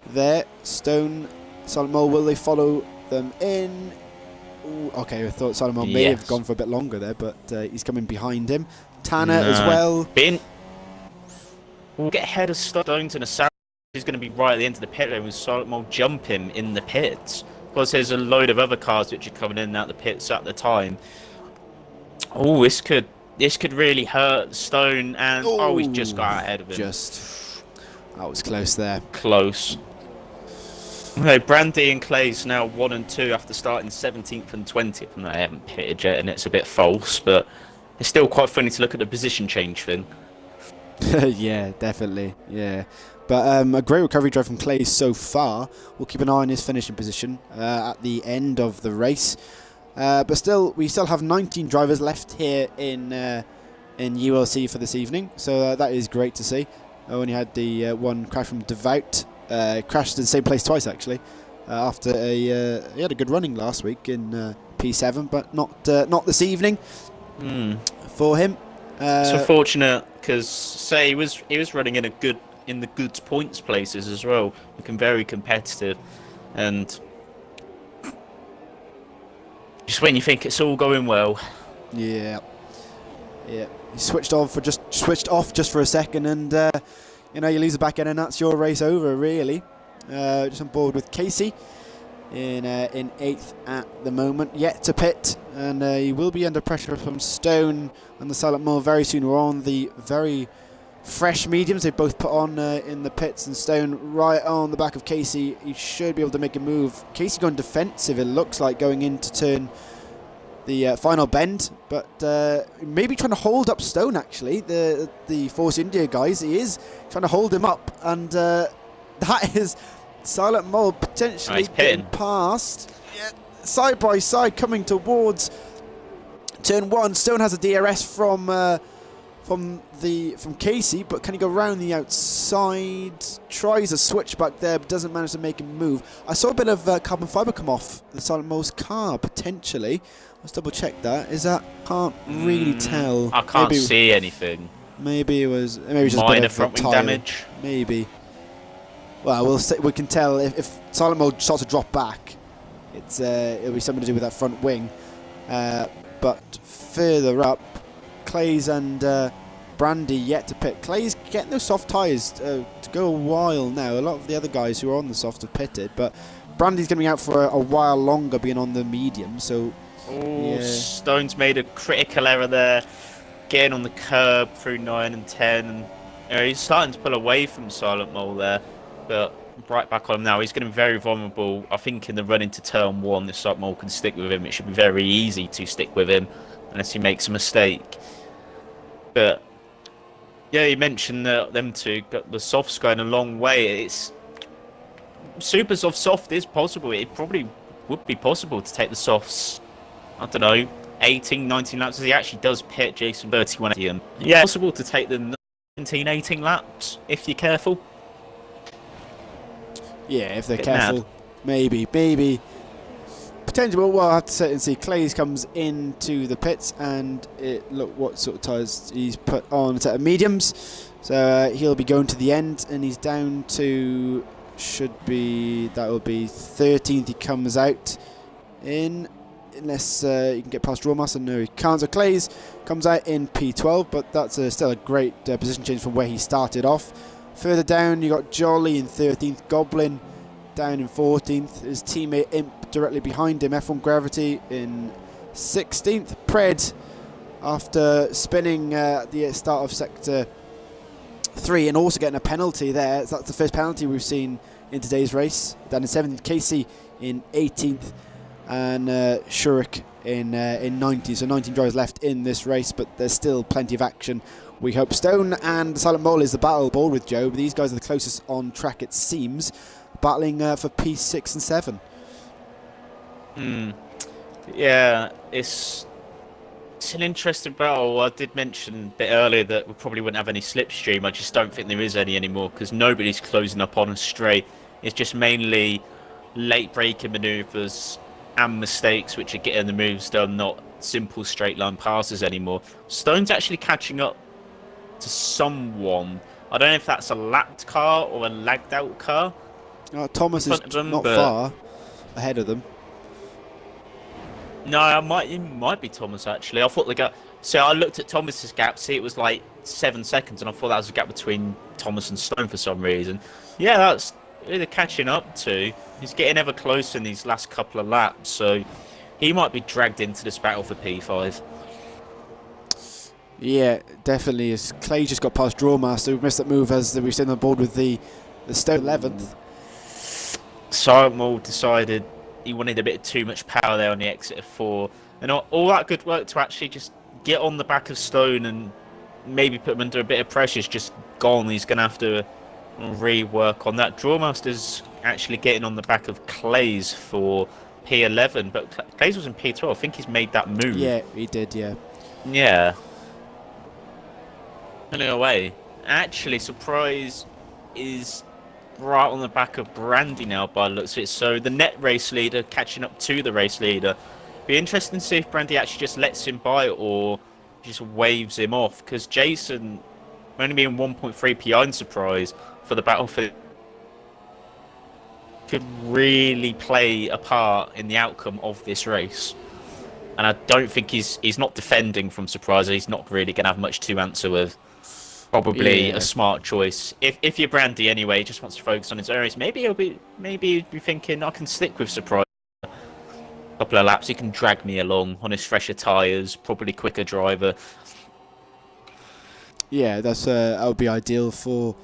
There, Stone, Silent Mole, will they follow them in? Ooh, okay, I thought Silent Mole may have gone for a bit longer there, but he's coming behind him. Tanner as well. We'll get ahead of Stones in a sandwich. He's going to be right at the end of the pit lane with Silent Mole jump him in the pits. Because there's a load of other cars which are coming in and out the pits at the time. Oh, this could really hurt Stone, and he's just got ahead of him. That was close there. Close. Okay, Brandy and Clay's now 1 and 2 after starting 17th and 20th, and they haven't pitted yet, and it's a bit false, but it's still quite funny to look at the position change thing. Yeah, definitely. Yeah, but a great recovery drive from Clay so far. We'll keep an eye on his finishing position at the end of the race. But still, we still have 19 drivers left here in ULC for this evening, so that is great to see. I only had the one crash from Devout, crashed in the same place twice actually. After he had a good running last week in P7, but not this evening for him. It's unfortunate because he was running in the good points places as well, looking very competitive, and just when you think it's all going well. Yeah. He switched off just for a second, and you lose the back end, and that's your race over really. Just on board with Casey in 8th at the moment, yet to pit, and he will be under pressure from Stone and the Silent Mole very soon. We're on the very fresh mediums they both put on in the pits, and Stone right on the back of Casey. He should be able to make a move. Casey going defensive, it looks like, going into turn the final bend, but maybe trying to hold up Stone actually, the Force India guys. He is trying to hold him up, and that is Silent Mole potentially getting past. Yeah, side by side coming towards turn 1. Stone has a DRS from Casey, but can he go round the outside? Tries a switchback there, but doesn't manage to make a move. I saw a bit of carbon fibre come off the Silent Mole's car potentially. Let's double check that. Is that? Can't really tell. I can't see anything. Maybe it was just minor a bit of front wing damage. Maybe. Well, we can tell if Silent Mole starts to drop back. It'll be something to do with that front wing. But further up, Clays and Brandy yet to pit. Clay's getting those soft tyres to go a while now. A lot of the other guys who are on the soft have pitted, but Brandy's going to be out for a while longer, being on the medium. So, Stone's made a critical error there, getting on the curb through 9 and 10. And, he's starting to pull away from Silent Mole there, but right back on him now. He's going to be very vulnerable. I think in the run into turn 1, if Silent Mole can stick with him, it should be very easy to stick with him unless he makes a mistake. But yeah, you mentioned that them two got the softs going a long way. It's super soft is possible. It probably would be possible to take the softs, I don't know, 18, 19 laps, as he actually does pit Jason 31. Yeah, possible to take them 17, 18 laps if you're careful. Yeah, if they're careful. Maybe. potential. Well, we'll have to sit and see. Clays comes into the pits, and look what sort of tyres he's put on, a set of mediums. So he'll be going to the end, and he's down to, that will be 13th he comes out in, unless you can get past Drawmaster. No, he can't. So Clays comes out in P12, but that's still a great position change from where he started off. Further down, you got Jolly in 13th, Goblin down in 14th, his teammate Imp directly behind him, F1 Gravity in 16th. Pred, after spinning at the start of Sector 3 and also getting a penalty there, so that's the first penalty we've seen in today's race. Down in 17th, Casey in 18th, and Shurik in 19th. So 19 drivers left in this race, but there's still plenty of action. We hope Stone and Silent Mole is the battle ball with Joe, but these guys are the closest on track, it seems, battling for P6 and 7. Yeah, it's an interesting battle. I did mention a bit earlier that we probably wouldn't have any slipstream. I just don't think there is any anymore because nobody's closing up on us straight. It's just mainly late braking manoeuvres and mistakes which are getting the moves done, not simple straight line passes anymore. Stone's actually catching up to someone. I don't know if that's a lapped car or a lagged out car. Thomas is not far ahead of them. No, it might be Thomas actually. I thought the gap. So I looked at Thomas's gap. See, it was like 7 seconds, and I thought that was a gap between Thomas and Stone for some reason. Yeah, that's who they're catching up to. He's getting ever closer in these last couple of laps, so he might be dragged into this battle for P5. Yeah, definitely. As Clay just got past Drawmaster, we missed that move as we've seen on board with the Stone 11th. Silent Mole decided he wanted a bit too much power there on the exit of 4, and all that good work to actually just get on the back of Stone and maybe put him under a bit of pressure is just gone. He's going to have to rework on that. Drawmaster's actually getting on the back of Clays for P11, but Clays was in P12. I think he's made that move. Yeah, he did, yeah. Yeah. Anyway, actually, Surprise is right on the back of Brandy now by the looks of it. So the net race leader catching up to the race leader. Be interesting to see if Brandy actually just lets him by or just waves him off, because Jason only being 1.3 behind Surprise for the battlefield could really play a part in the outcome of this race. And I don't think he's not defending from Surprise. He's not really going to have much to answer with. Probably a smart choice. If you're Brandy anyway, just wants to focus on his own race, maybe he'll be thinking, I can stick with Surprise. A couple of laps, he can drag me along on his fresher tyres, probably quicker driver. Yeah, that would be ideal for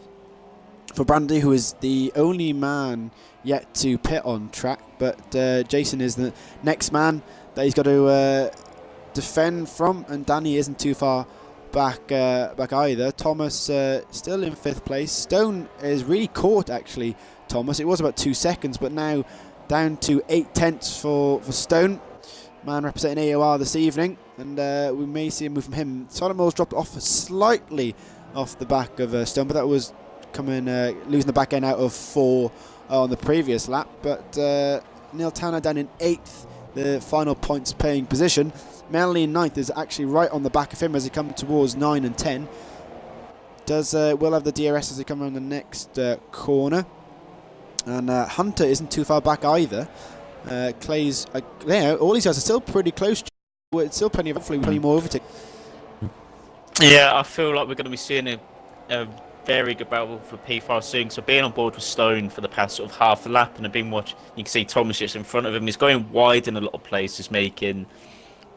Brandy, who is the only man yet to pit on track. But Jason is the next man that he's got to defend from, and Danny isn't too far back either. Thomas still in 5th place. Stone is really caught actually. Thomas, it was about 2 seconds, but now down to 8/10 for Stone, man representing AOR this evening, and we may see a move from him. Silent Mole's dropped off slightly off the back of Stone, but that was coming losing the back end out of 4 on the previous lap. But Neil Tanner down in 8th, the final points paying position. Melanie in 9th is actually right on the back of him as he comes towards 9 and 10. Will have the DRS as they come around the next corner. And Hunter isn't too far back either. Clay's, all these guys are still pretty close. It's still plenty more overtake. Yeah, I feel like we're going to be seeing a very good battle for P5 soon. So being on board with Stone for the past sort of half a lap, and I've been watching, you can see Thomas just in front of him. He's going wide in a lot of places, making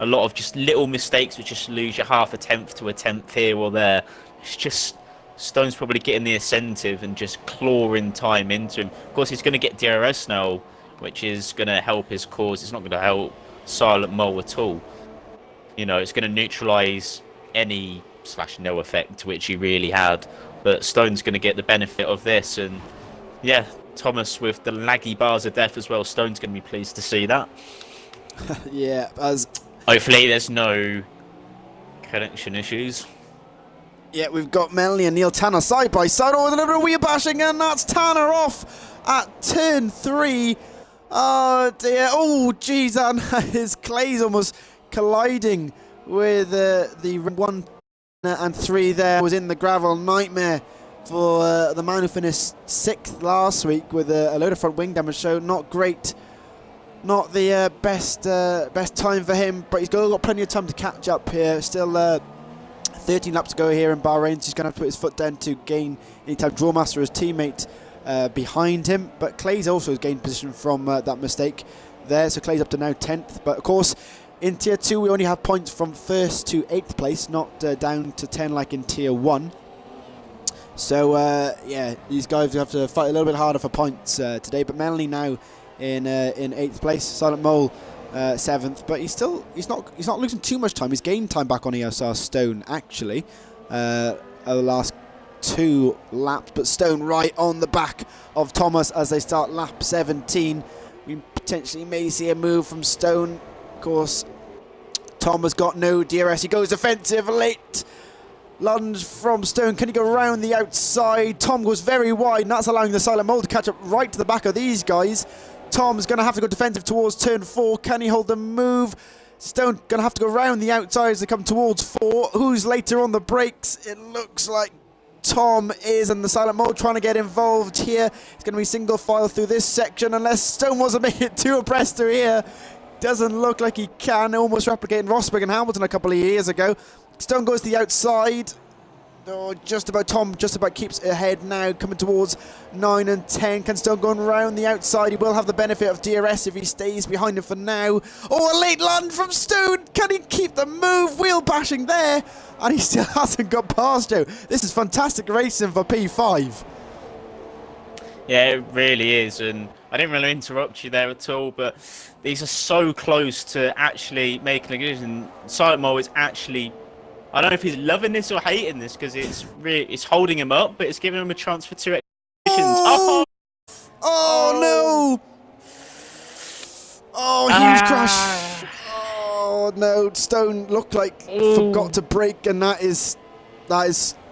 a lot of just little mistakes which just lose you half a tenth to a tenth here or there. It's just Stone's probably getting the incentive and just clawing time into him. Of course, he's going to get DRS now, which is going to help his cause. It's not going to help Silent Mole at all. You know, it's going to neutralise any / no effect which he really had. But Stone's going to get the benefit of this. And yeah, Thomas with the laggy bars of death as well. Stone's going to be pleased to see that. Yeah, as hopefully there's no connection issues. Yeah, we've got Melanie and Neil Tanner side by side. Oh, a little bit of wheel bashing, and that's Tanner off at turn 3. Oh dear. Oh jeez, his Clay's almost colliding with the 1 and 3 there. Was in the gravel. Nightmare for the man who finished 6th last week with a load of front wing damage. So not great. Not the best time for him, but he's got plenty of time to catch up here. Still 13 laps to go here in Bahrain, so he's going to have to put his foot down to gain any time. Drawmaster, his teammate, behind him, but Clay's also gained position from that mistake there, so Clay's up to now 10th. But of course, in Tier 2 we only have points from 1st to 8th place, not down to 10 like in Tier 1. So yeah, these guys have to fight a little bit harder for points today. But Melanie now in 8th place, Silent Mole 7th, but he's not losing too much time. He's gained time back on ESR Stone actually over the last 2 laps, but Stone right on the back of Thomas as they start lap 17. We potentially may see a move from Stone. Of course, Thomas got no DRS. He goes defensive late. Lunge from Stone. Can he go around the outside? Tom goes very wide, and that's allowing the Silent Mole to catch up right to the back of these guys. Tom's going to have to go defensive towards turn 4. Can he hold the move? Stone going to have to go around the outside as they come towards 4. Who's later on the brakes? It looks like Tom is, and the Silent Mole trying to get involved here. It's going to be single file through this section unless Stone wants to make it too abreast through here. Doesn't look like he can. Almost replicating Rosberg and Hamilton a couple of years ago. Stone goes to the outside. Oh, just about Tom, just about keeps ahead now, coming towards 9 and 10. Can Stone go around the outside? He will have the benefit of DRS if he stays behind him for now. Oh, a late lunge from Stone. Can he keep the move? Wheel bashing there. And he still hasn't got past Joe. This is fantastic racing for P5. Yeah, it really is. And I didn't really interrupt you there at all, but these are so close to actually making a decision. Silent Mole is actually... I don't know if he's loving this or hating this, because it's holding him up, but it's giving him a chance for 2 exhibitions. Oh no! Oh, huge crash! Oh no! Stone looked like forgot to brake, and that is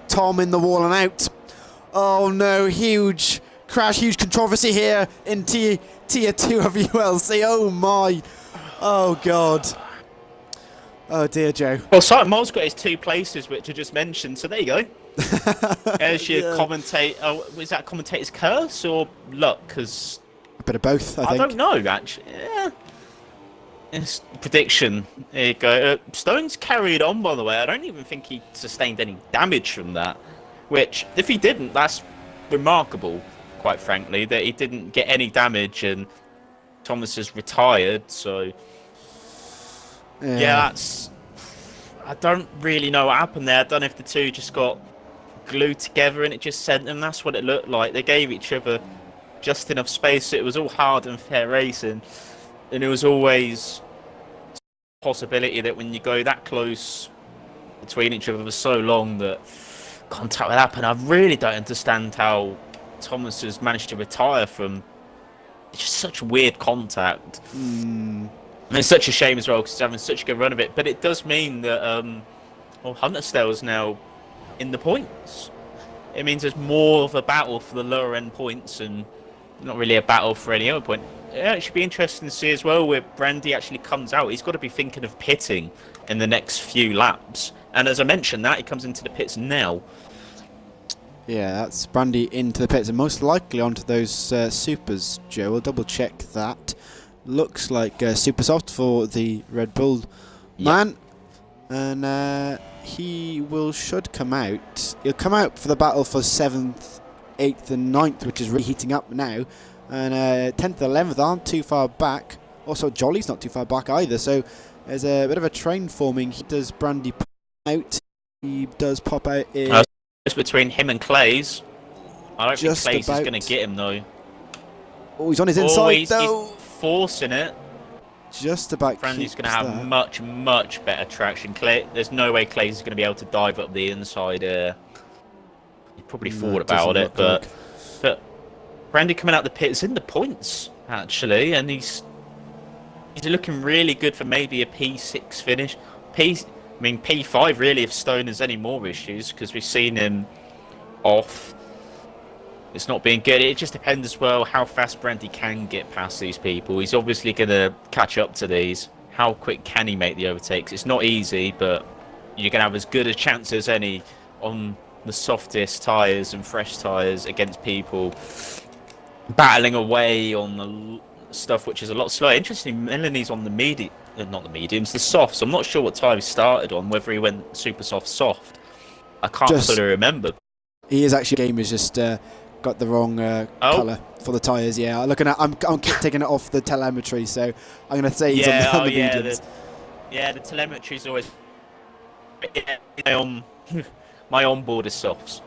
Tom in the wall and out. Oh no! Huge crash, huge controversy here in Tier 2 of ULC. Oh my! Oh god! Oh dear, Joe. Well, Silent Mole's got his 2 places, which I just mentioned, so there you go. There's your commentate. Oh, is that commentator's curse or luck? Because a bit of both, I think. I don't know, actually. Yeah. It's prediction. There you go. Stone's carried on, by the way. I don't even think he sustained any damage from that. Which, if he didn't, that's remarkable, quite frankly, that he didn't get any damage and Thomas is retired, so... Yeah, that's... I don't really know what happened there. I don't know if the two just got glued together and it just sent them. That's what it looked like. They gave each other just enough space. It was all hard and fair racing. And it was always a possibility that when you go that close between each other for so long that contact would happen. I really don't understand how Thomas has managed to retire from just such weird contact. And it's such a shame as well because he's having such a good run of it. But it does mean that Huntersdale's now in the points. It means there's more of a battle for the lower end points and not really a battle for any other point. Yeah, it should be interesting to see as well where Brandy actually comes out. He's got to be thinking of pitting in the next few laps. And as I mentioned that, he comes into the pits now. Yeah, that's Brandy into the pits and most likely onto those supers, Joe. We'll double check that. Looks like super soft for the Red Bull man. And he should come out. He'll come out for the battle for 7th, 8th and 9th, which is really heating up now. And 10th and 11th aren't too far back. Also, Jolly's not too far back either. So there's a bit of a train forming. He does Brandy pop out. He does pop out. It's between him and Clays. I don't think Clays is going to get him though. Oh, he's on his inside though. He's forcing it. Just about. Brandy's going to have much better traction. There's no way Clays is going to be able to dive up the inside. He probably thought about it, but Brandy coming out the pit is in the points actually, and he's looking really good for maybe a P6 finish. P5 really if Stone has any more issues because we've seen him off. it's not being good. It just depends as well how fast Brandy can get past these people. He's obviously going to catch up to these. How quick can he make the overtakes? It's not easy, but you're going to have as good a chance as any on the softest tyres and fresh tyres against people battling away on the stuff which is a lot slower. Interestingly, Melanie's on the not the mediums, the softs. I'm not sure what time he started on, whether he went super soft. I can't fully remember. He is actually, game has just got the wrong colour for the tyres. Yeah, I'm taking it off the telemetry, so I'm going to say he's on the mediums. The telemetry's always my onboard is softs.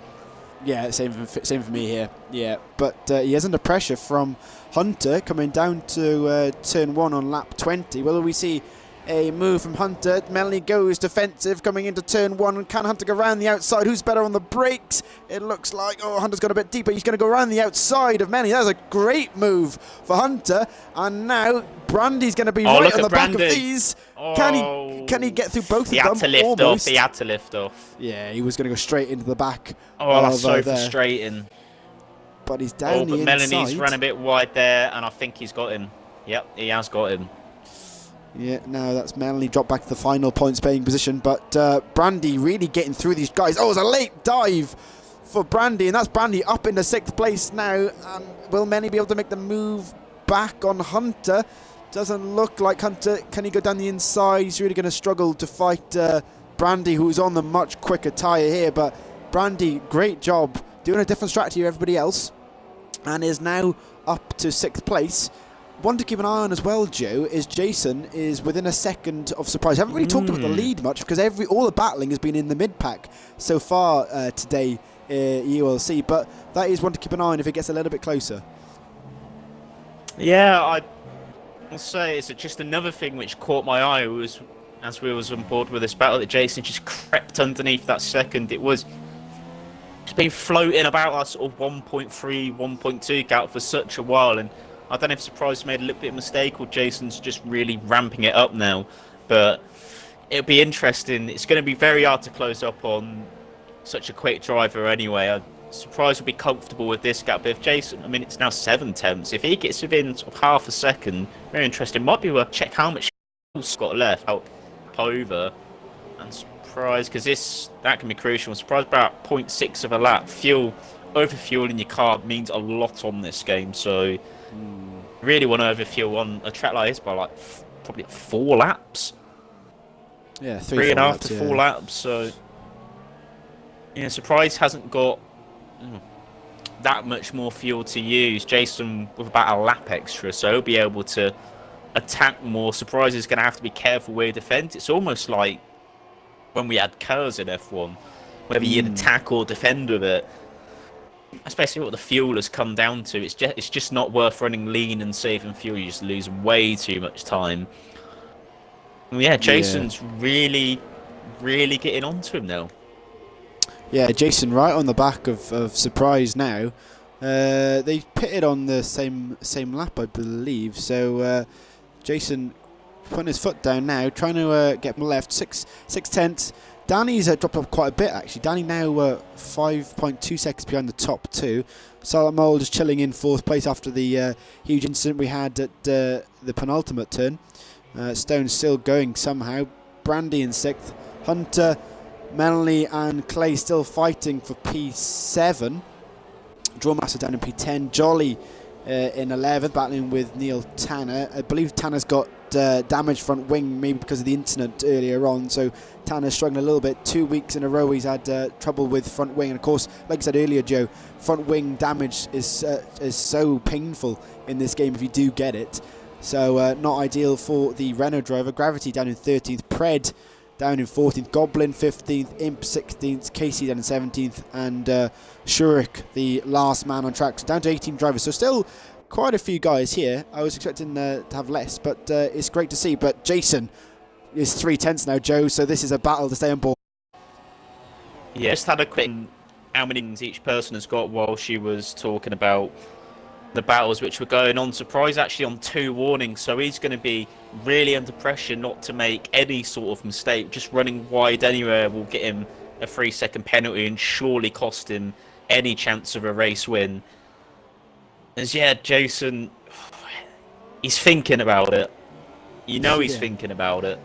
Yeah, same for me here. Yeah, but he is under pressure from Hunter coming down to turn 1 on lap 20. Will we see a move from Hunter? Melanie goes defensive coming into turn 1. Can Hunter go around the outside? Who's better on the brakes? It looks like, Hunter's got a bit deeper. He's going to go around the outside of Melanie. That was a great move for Hunter. And now Brandy's going to be right on the back of these. Can he get through both of them? He had to lift off. Yeah, he was going to go straight into the back. That's so frustrating. But he's down the inside. Melanie's ran a bit wide there, and I think he's got him. Yep, he has got him. Yeah, now that's Melanie dropped back to the final points paying position, but Brandy really getting through these guys. Oh, it's a late dive for Brandy, and that's Brandy up into 6th place now. And will Melanie be able to make the move back on Hunter? Doesn't look like Hunter. Can he go down the inside? He's really going to struggle to fight Brandy, who's on the much quicker tyre here. But Brandy, great job, doing a different strategy to everybody else, and is now up to 6th place. One to keep an eye on as well, Joe, is Jason is within a second of Surprise. I haven't really talked about the lead much because all the battling has been in the mid-pack so far today, ULC, but that is one to keep an eye on if it gets a little bit closer. Yeah, I'll say it's just another thing which caught my eye was as we was on board with this battle that Jason just crept underneath that second. It's been floating about that sort of 1.3, 1.2 gap for such a while, and I don't know if Surprise made a little bit of a mistake or Jason's just really ramping it up now, but it'll be interesting. It's going to be very hard to close up on such a quick driver anyway. Surprise will be comfortable with this gap, but if Jason, it's now 7/10, if he gets within sort of half a second, very interesting. Might be worth check how much he's got left out over, and Surprise, because that can be crucial. Surprise about 0.6 of a lap. Overfueling your car means a lot on this game, so really want to overfuel on a track like this by probably 4 laps. Yeah, 3.5 to 4 laps. So Surprise hasn't got that much more fuel to use. Jason with about a lap extra, so he'll be able to attack more. Surprise is going to have to be careful where he defends. It's almost like when we had cars in F1, whether you'd attack or defend with it. Especially what the fuel has come down to. It's just not worth running lean and saving fuel. You just lose way too much time. And Jason's really, really getting onto him now. Yeah, Jason right on the back of Surprise now. They pitted on the same lap, I believe. So Jason putting his foot down now, trying to get him left. 6/10. Danny's dropped up quite a bit, actually. Danny now 5.2 seconds behind the top 2. Silent Mole just chilling in 4th place after the huge incident we had at the penultimate turn. Stone still going somehow. Brandy in 6th. Hunter, Melanie and Clay still fighting for P7. Drawmaster down in P10. Jolly in 11th, battling with Neil Tanner. I believe Tanner's got damaged front wing, maybe because of the incident earlier on, so Tanner's struggling a little bit. 2 weeks in a row he's had trouble with front wing, and of course, like I said earlier, Joe, front wing damage is so painful in this game if you do get it, so not ideal for the Renault driver. Gravity down in 13th, Pred down in 14th, Goblin 15th, Imp 16th, Casey down in 17th, and Shurik, the last man on track, so down to 18 drivers, so still quite a few guys here. I was expecting to have less, but it's great to see. But Jason is 3/10 now, Joe, so this is a battle to stay on board. Yeah, just had a quick how many each person has got while she was talking about the battles which were going on. Surprise actually on 2 warnings, so he's going to be really under pressure not to make any sort of mistake. Just running wide anywhere will get him a 3-second penalty and surely cost him any chance of a race win. As yeah, Jason, he's thinking about it. You know he's thinking about it.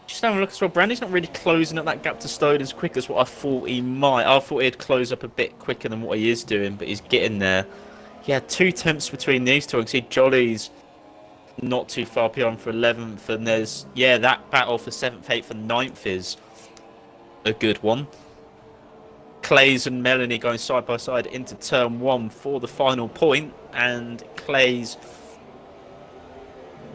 Just having a look as well. Brandy's not really closing up that gap to Stone as quick as what I thought he might. I thought he'd close up a bit quicker than what he is doing, but he's getting there. He had 2 attempts between these two. I can see Jolly's not too far beyond for 11th, and there's that battle for 7th, 8th, and 9th is a good one. Clays and Melanie going side by side into turn 1 for the final point, and Clays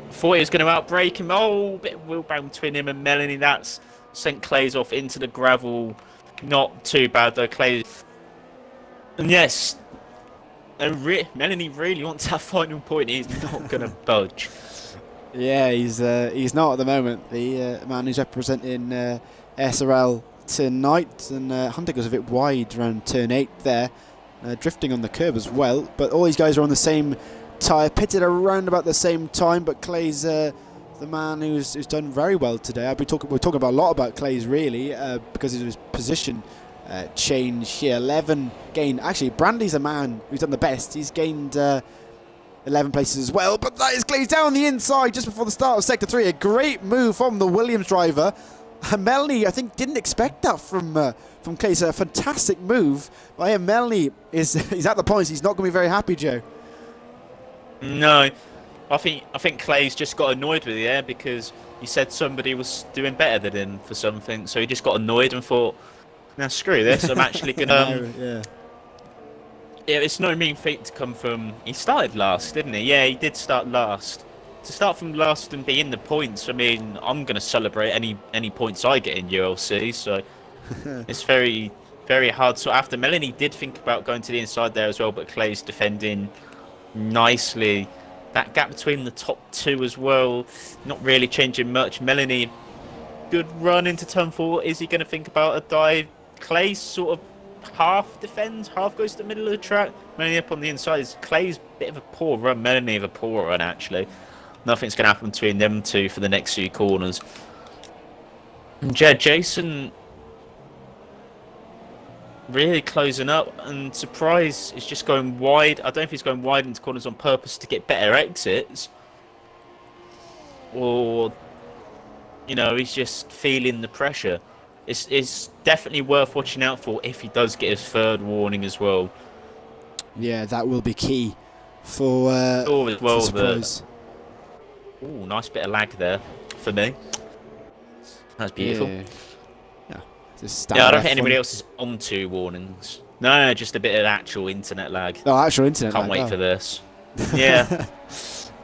thought he was going to outbrake him. Oh, bit of wheelbarrow between him and Melanie. That's sent Clays off into the gravel. Not too bad though, Clays. And yes, Melanie really wants that final point. He's not going to budge. Yeah, he's not at the moment. The man who's representing SRL tonight, and Hunter goes a bit wide around turn 8 there, drifting on the curb as well. But all these guys are on the same tyre, pitted around about the same time. But Clay's the man who's done very well today. We're talking about a lot about Clay's really because of his position change here. 11 gain. Actually, Brandy's a man who's done the best. He's gained 11 places as well. But that is Clay's down the inside just before the start of Sector 3. A great move from the Williams driver. Melanie, I think, didn't expect that from Clay's. A fantastic move. But yeah, Melanie he's at the points. He's not going to be very happy, Joe. No, I think Clay's just got annoyed with you because he said somebody was doing better than him for something, so he just got annoyed and thought, "Now screw this, I'm actually gonna." Yeah, it's no mean feat to come from. He started last, didn't he? Yeah, he did start last. To start from last and be in the points, I mean, I'm gonna celebrate any points I get in ULC. So it's very, very hard. So after Melanie did think about going to the inside there as well, but Clay's defending nicely. That gap between the top 2 as well, not really changing much. Melanie, good run into turn 4. Is he going to think about a dive? Clay sort of half defends, half goes to the middle of the track. Melanie up on the inside. Clay's bit of a poor run. Melanie of a poor run, actually. Nothing's going to happen between them two for the next few corners. And Jason really closing up, and Surprise is just going wide. I don't know if he's going wide into corners on purpose to get better exits, or he's just feeling the pressure. It's definitely worth watching out for if he does get his 3rd warning as well. Yeah, that will be key for as well. Surprise. Oh, nice bit of lag there for me. That's beautiful. Yeah, I don't think anybody else is on 2 warnings. No, just a bit of actual internet lag. Oh, actual internet Can't lag. wait for this. Yeah.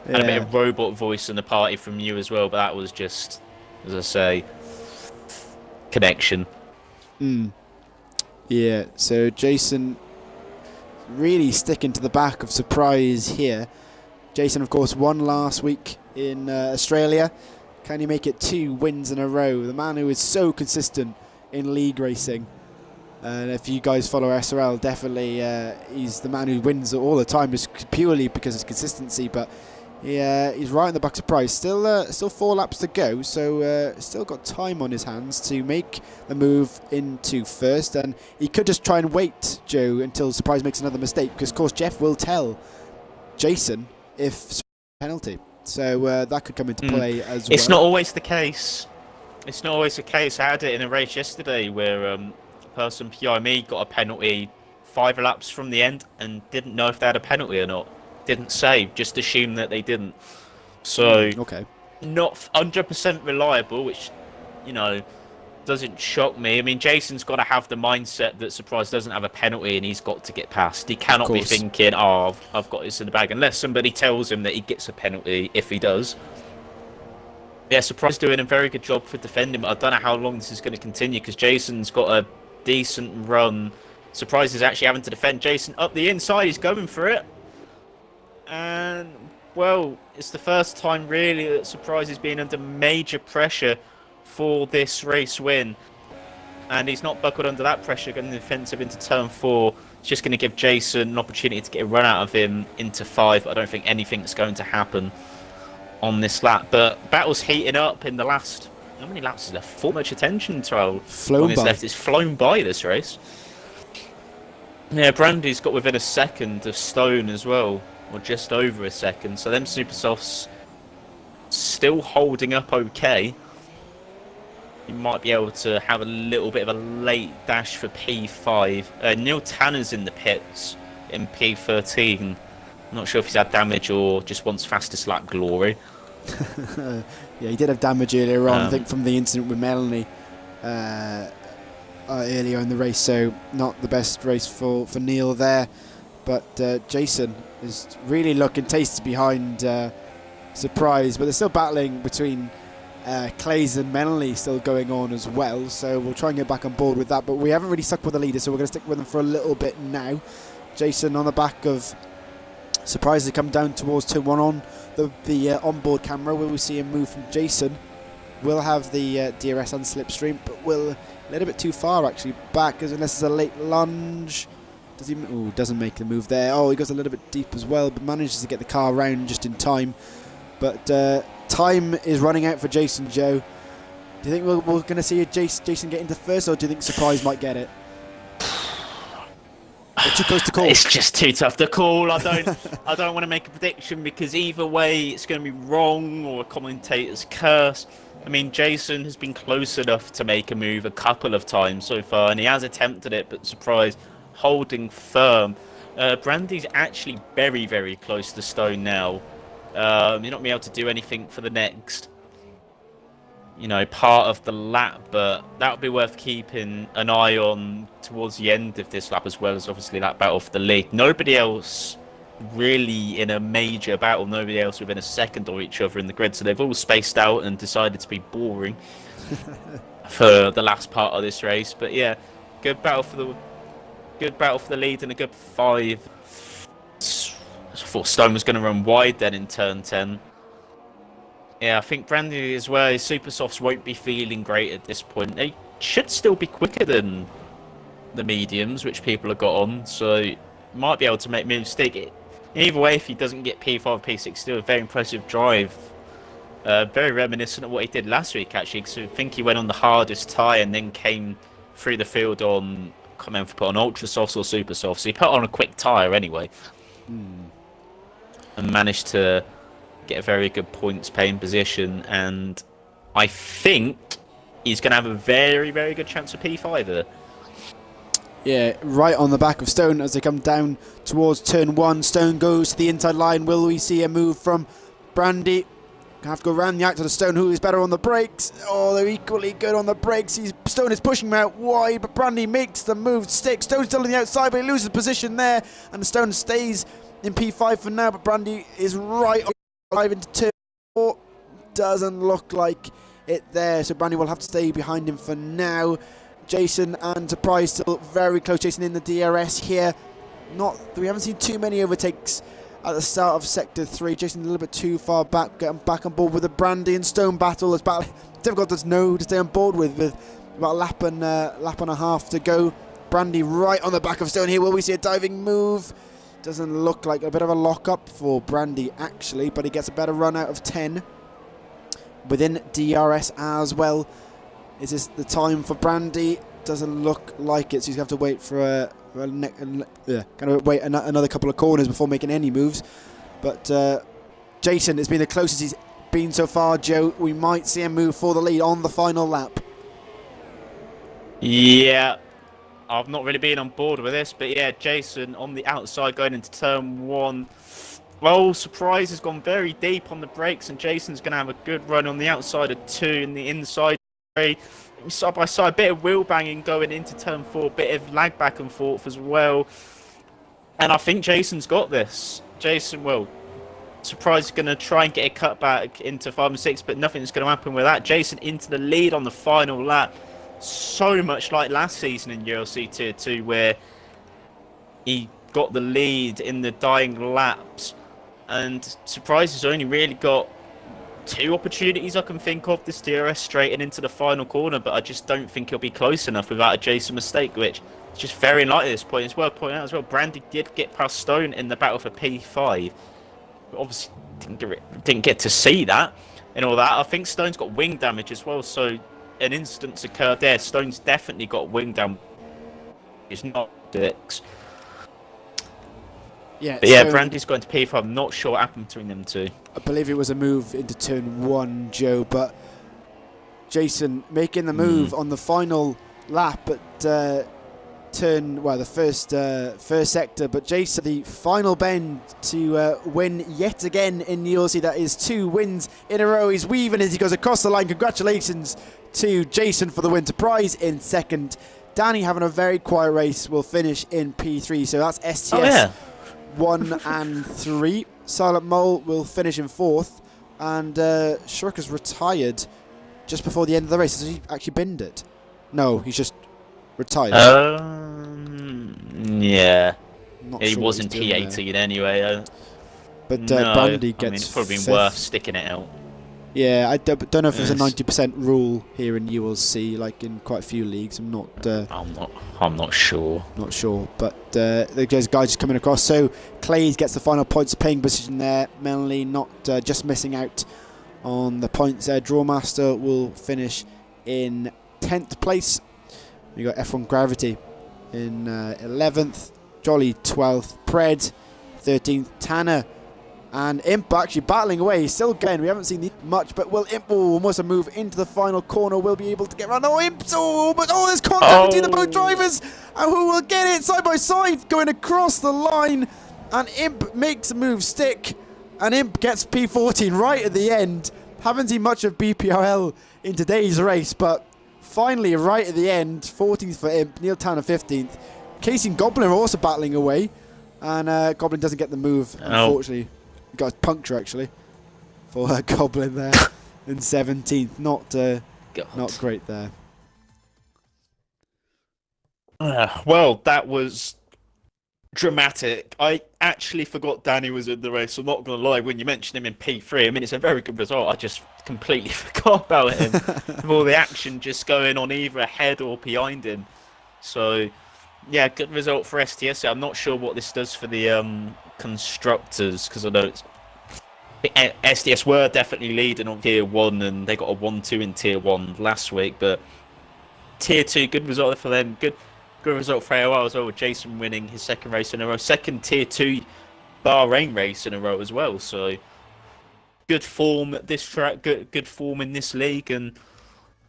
And a bit of robot voice in the party from you as well, but that was just, as I say, connection. Yeah, so Jason really sticking to the back of Surprise here. Jason, of course, won last week in Australia. Can he make it 2 wins in a row? The man who is so consistent in league racing, and if you guys follow SRL, definitely he's the man who wins all the time, just purely because of consistency. But he's right in the back. Surprise, still 4 laps to go, so still got time on his hands to make the move into 1st, and he could just try and wait, Joe, until Surprise makes another mistake, because of course Jeff will tell Jason if penalty, so that could come into play as well. It's not always the case. It's not always the case. I had it in a race yesterday where a person behind me got a penalty 5 laps from the end and didn't know if they had a penalty or not. Didn't say, just assumed that they didn't. So, not 100% reliable, which, doesn't shock me. I mean, Jason's got to have the mindset that Surprise doesn't have a penalty and he's got to get past. He cannot be thinking, I've got this in the bag, unless somebody tells him that he gets a penalty if he does. Yeah, Surprise doing a very good job for defending, but I don't know how long this is going to continue because Jason's got a decent run. Surprise is actually having to defend Jason up the inside. He's going for it. And, well, it's the first time really that Surprise is being under major pressure for this race win. And he's not buckled under that pressure, going defensive into turn 4. It's just going to give Jason an opportunity to get a run out of him into 5. I don't think anything's going to happen on this lap, but battle's heating up in the last how many laps is left? 4 much attention to how long is by. left. It's flown by this race. Yeah, Brandy's got within a second of Stone as well, or just over a second. So them super softs still holding up okay. You might be able to have a little bit of a late dash for P5. Neil Tanner's in the pits in P13. Not sure if he's had damage or just wants fastest lap glory. Yeah, he did have damage earlier on, I think, from the incident with Melanie earlier in the race, so not the best race for Neil there. But Jason is really looking tasty behind Surprise, but they're still battling between Clays and Melanie still going on as well, so we'll try and get back on board with that, but we haven't really stuck with the leader, so we're going to stick with them for a little bit now. Jason on the back of Surprise has come down towards turn 1 on the onboard camera. Will we see him move from Jason? We'll have the DRS on slipstream, but we'll a little bit too far actually back, unless it's a late lunge. Does he? Oh, doesn't make the move there. Oh, he goes a little bit deep as well, but manages to get the car around just in time. But time is running out for Jason, Joe. Do you think we're going to see Jason get into first, or do you think Surprise might get it? It's too close to call. It's just too tough to call. I don't want to make a prediction because either way it's going to be wrong or a commentator's curse. I mean, Jason has been close enough to make a move a couple of times so far, and he has attempted it, but Surprise holding firm. Brandy's actually very, very close to Stone now. You're not going to be able to do anything for the next, part of the lap, but that would be worth keeping an eye on towards the end of this lap, as well as obviously that battle for the lead. Nobody else really in a major battle, nobody else within a second of each other in the grid, so they've all spaced out and decided to be boring for the last part of this race. But yeah, good battle for the lead and a good 5. I thought Stone was going to run wide then in turn 10. Yeah, I think Brandy as well, his super softs won't be feeling great at this point. They should still be quicker than the mediums, which people have got on, so might be able to make moves stick. Either way, if he doesn't get P5, P6, still a very impressive drive. Very reminiscent of what he did last week, actually, because I think he went on the hardest tyre and then came through the field on, I can't remember if he put on ultra softs or super softs, so he put on a quick tyre anyway. And managed to get a very good points paying position, and I think he's going to have a very, very good chance of P5 there. Yeah, right on the back of Stone as they come down towards turn 1. Stone goes to the inside line. Will we see a move from Brandy? Have to go around the outside of Stone, who is better on the brakes. Oh, they're equally good on the brakes. Stone is pushing him out wide, but Brandy makes the move stick. Stone's still on the outside, but he loses position there, and Stone stays in P5 for now, but Brandy is right on into turn 4. Doesn't look like it there, so Brandy will have to stay behind him for now. Jason and Surprise still very close. Jason in the DRS here. We haven't seen too many overtakes at the start of Sector 3. Jason a little bit too far back, getting back on board with the Brandy and Stone battle. It's difficult to know to stay on board with about a lap and a half to go. Brandy right on the back of Stone here. Will we see a diving move? Doesn't look like a bit of a lock-up for Brandy, actually, but he gets a better run out of 10 within DRS as well. Is this the time for Brandy? Doesn't look like it, so he's going to have to wait for another couple of corners before making any moves. But Jason has been the closest he's been so far, Joe. We might see him move for the lead on the final lap. Yeah. I've not really been on board with this, but yeah, Jason on the outside going into turn 1. Well, Surprise has gone very deep on the brakes, and Jason's going to have a good run on the outside of 2 in the inside 3. Side by side, bit of wheel banging going into turn 4, bit of lag back and forth as well. And I think Jason's got this. Surprise is going to try and get a cut back into 5 and 6, but nothing's going to happen with that. Jason into the lead on the final lap. So much like last season in ULC Tier 2, where he got the lead in the dying laps, and Surprise has only really got 2 opportunities I can think of this DRS straight and into the final corner, but I just don't think he'll be close enough without a Jason mistake, which is just very unlikely at this point. It's worth pointing out as well, Brandy did get past Stone in the battle for P5, but obviously didn't get to see that. and all that. I think Stone's got wing damage as well, so an instance occurred there. Stone's definitely got wing damage. It's not Dix. Yeah, but yeah, Brandy's going to P4. I'm not sure what happened between them two. I believe it was a move into turn 1, Joe, but Jason making the move on the final lap at the first sector, but Jason, the final bend to win yet again in the ULC. That is 2 wins in a row. He's weaving as he goes across the line. Congratulations to Jason for the win. To prize in second. Danny, having a very quiet race, will finish in P3. So that's STS 1 and 3. Silent Mole will finish in 4th, and Shurk has retired just before the end of the race. Has he actually binned it? No, he's just retired. Yeah. Not He sure was what in he's doing P18 anyway. But No, Brandy I gets mean, it's probably 5th. worth sticking it out. Yeah, I don't know if there's a Yes. 90% rule here in ULC, like in quite a few leagues. I'm not sure. not sure, but there's guys just coming across. So Clays gets the final points, paying position there. Melanie not just missing out on the points there. Drawmaster will finish in 10th place. We got F1 Gravity in 11th, Jolly 12th, Pred 13th, Tanner and Imp actually battling away. He's still getting, we haven't seen much, but will Imp almost a move into the final corner, will be able to get around. Oh, Imp, there's contact between the both drivers, and who will get it side by side going across the line, and Imp makes a move stick, and Imp gets P14 right at the end. Haven't seen much of BPRL in today's race, but finally right at the end, 14th for Imp, Neil Tanner 15th. Casey and Goblin are also battling away, and Goblin doesn't get the move, unfortunately. He got a puncture actually for Goblin there in 17th. Not great there. Well, that was dramatic. I actually forgot Danny was in the race. I'm not going to lie. When you mentioned him in P3, I mean, it's a very good result. I just completely forgot about him. With all the action just going on either ahead or behind him. So, yeah, good result for STS. I'm not sure what this does for the constructors, because I know STS were definitely leading on Tier 1, and they got a 1-2 in Tier 1 last week, but Tier 2, good result for them. Good result for AOL as well, with Jason winning his second race in a row. Second Tier 2 Bahrain race in a row as well, so good form at this track, good form in this league, and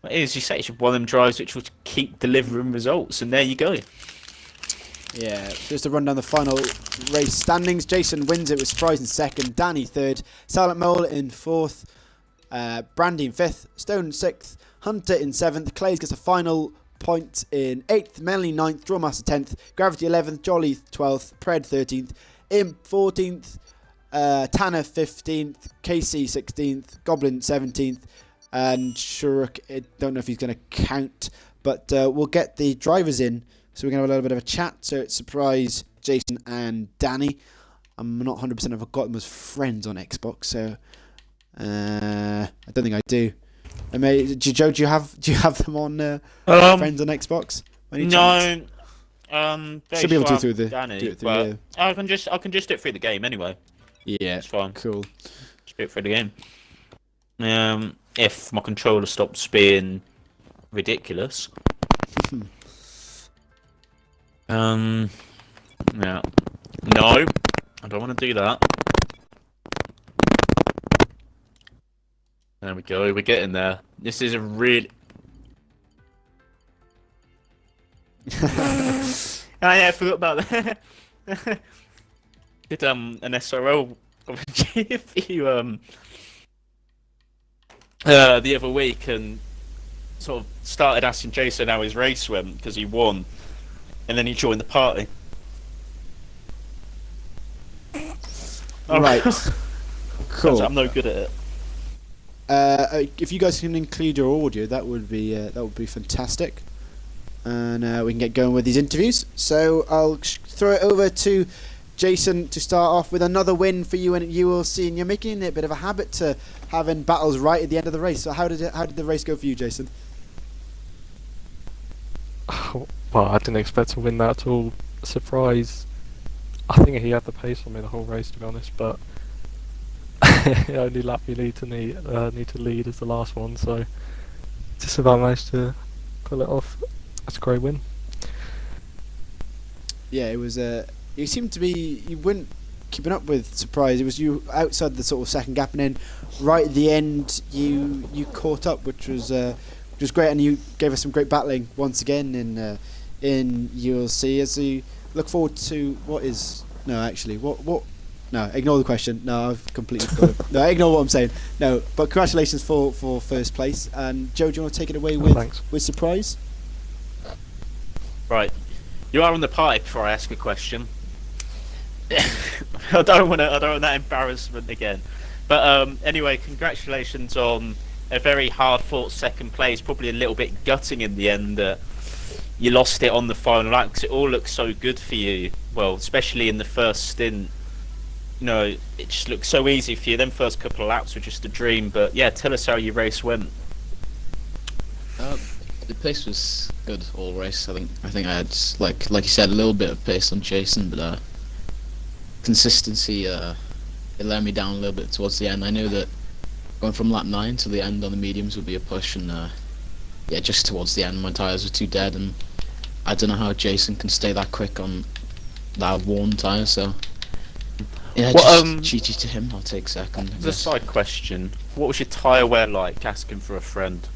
as you say, it's one of them drives which will keep delivering results, and there you go. Yeah, just to run down the final race standings. Jason wins it with surprise in 2nd, Danny 3rd, Silent Mole in 4th, Brandy in 5th, Stone 6th, Hunter in 7th, Clays gets a final point in 8th, Melanie 9th, Drawmaster 10th, Gravity 11th, Jolly 12th, Pred 13th, Imp 14th, Tanner 15th, Casey 16th, Goblin 17th, and Shuruk, I don't know if he's going to count, but we'll get the drivers in. So we're going to have a little bit of a chat. So it's surprise Jason and Danny. I'm not 100% if I've got them as friends on Xbox. So I don't think I do. Joe, do you have them on friends on Xbox? No. Should be able to through the Danny, do it through. I can just do it through the game anyway. Yeah, it's fine. Cool. Just do it through the game. If my controller stops being ridiculous. Yeah. No, I don't want to do that. There we go, we're getting there. This is a really... I forgot about that. Did an SRL GFU the other week, and sort of started asking Jason how his race went because he won. And then he joined the party. Right. Cool. I'm no good at it. If you guys can include your audio, that would be fantastic, and we can get going with these interviews. So I'll throw it over to Jason to start off with another win for you in ULC, and you're making it a bit of a habit to having battles right at the end of the race. So how did the race go for you, Jason? Well, I didn't expect to win that at all. Surprise. I think he had the pace on me the whole race, to be honest, but The only lap you need to lead is the last one, so just about managed to pull it off. That's a great win. Yeah, it was. You seemed to be. You weren't keeping up with Surprise. It was you outside the sort of second gap, and then right at the end, you caught up, which was great, and you gave us some great battling once again in ULC. As we look forward to what. No, ignore the question. No, I've completely forgot it. No, ignore what I'm saying. No, but congratulations for first place. And Joe, do you want to take it away with Surprise? Right, you are on the party before I ask a question. I don't want that embarrassment again. But anyway, congratulations on a very hard-fought second place. Probably a little bit gutting in the end that you lost it on the final lap because it all looked so good for you. Well, especially in the first stint. You know, it just looked so easy for you. Them first couple of laps were just a dream. But yeah, tell us how your race went. The pace was good all race. I think I had like you said, a little bit of pace on Jason, but consistency it let me down a little bit towards the end. I knew that going from lap 9 to the end on the mediums would be a push, and yeah, just towards the end my tyres were too dead, and I don't know how Jason can stay that quick on that worn tyre. So yeah, just GG to him. I'll take second. As a side question, what was your tyre wear like? Asking for a friend.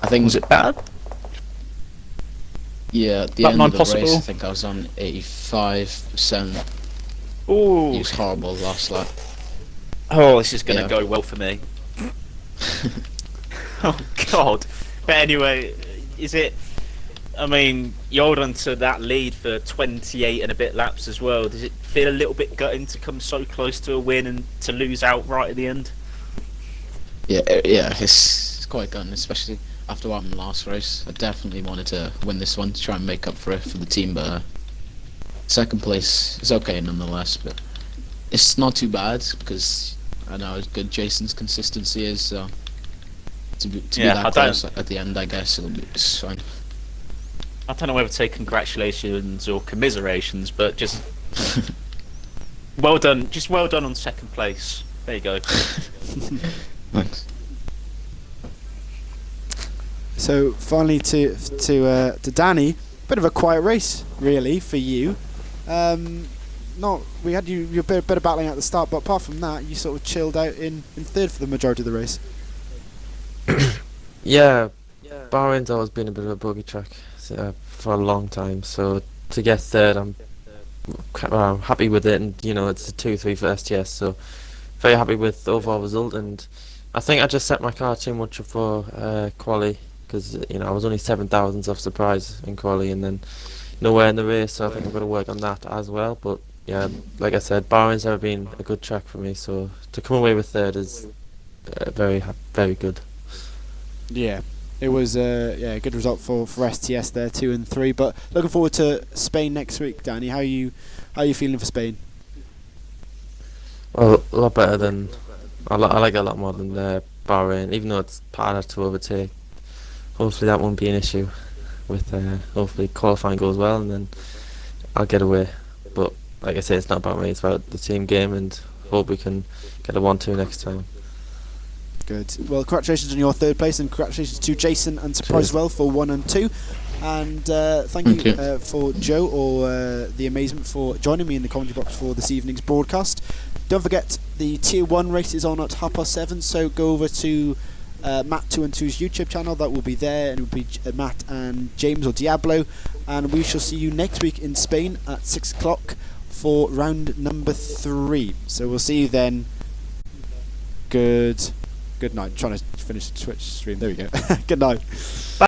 I think Was it bad? Yeah, at the Lap end 9 of the possible? race, I think I was on 85%. Ooh. It was horrible last lap. Oh, this is gonna Yeah. go well for me. Oh God. But anyway, is it? I mean, you hold on to that lead for 28 and a bit laps as well. Does it feel a little bit gutting to come so close to a win and to lose out right at the end? Yeah, it's quite gutting, especially after what happened last race. I definitely wanted to win this one to try and make up for it for the team, but second place is okay nonetheless. But it's not too bad because I know how good Jason's consistency is. So to be that close at the end, I guess it's fine. I don't know whether to say congratulations or commiserations, but just well done. Just well done on second place. There you go. Thanks. So finally to Danny, bit of a quiet race really for you. We had you a bit of battling at the start, but apart from that, you sort of chilled out in third for the majority of the race. Yeah, Bahrain's always been a bit of a buggy track for a long time, so to get third, I'm happy with it, and you know it's a 2-3 for STS, so very happy with the overall result. And I think I just set my car too much for quali, because you know I was only 7 thousandths off Surprise in quali, and then nowhere in the race, so I think I've got to work on that as well. But yeah, like I said, Bahrain's never been a good track for me, so to come away with third is very good. Yeah, it was a good result for STS there, 2 and 3. But looking forward to Spain next week, Danny. How are you feeling for Spain? Well, a lot better than I like it a lot more than Bahrain, even though it's harder to overtake. Hopefully that won't be an issue. With hopefully qualifying goes well, and then I'll get away. But like I say, it's not about me; it's about the team game, and hope we can get a 1-2 next time. Good. Well, congratulations on your third place, and congratulations to Jason and Surprise as well for 1 and 2. And thank you for Joe or the Amazement for joining me in the commentary box for this evening's broadcast. Don't forget the Tier 1 race is on at 7:30, so go over to Matt 2 and 2's YouTube channel. That will be there, and it will be Matt and James or Diablo. And we shall see you next week in Spain at 6 o'clock for round number 3. So we'll see you then. Good night. I'm trying to finish the Twitch stream. There we go. Good night.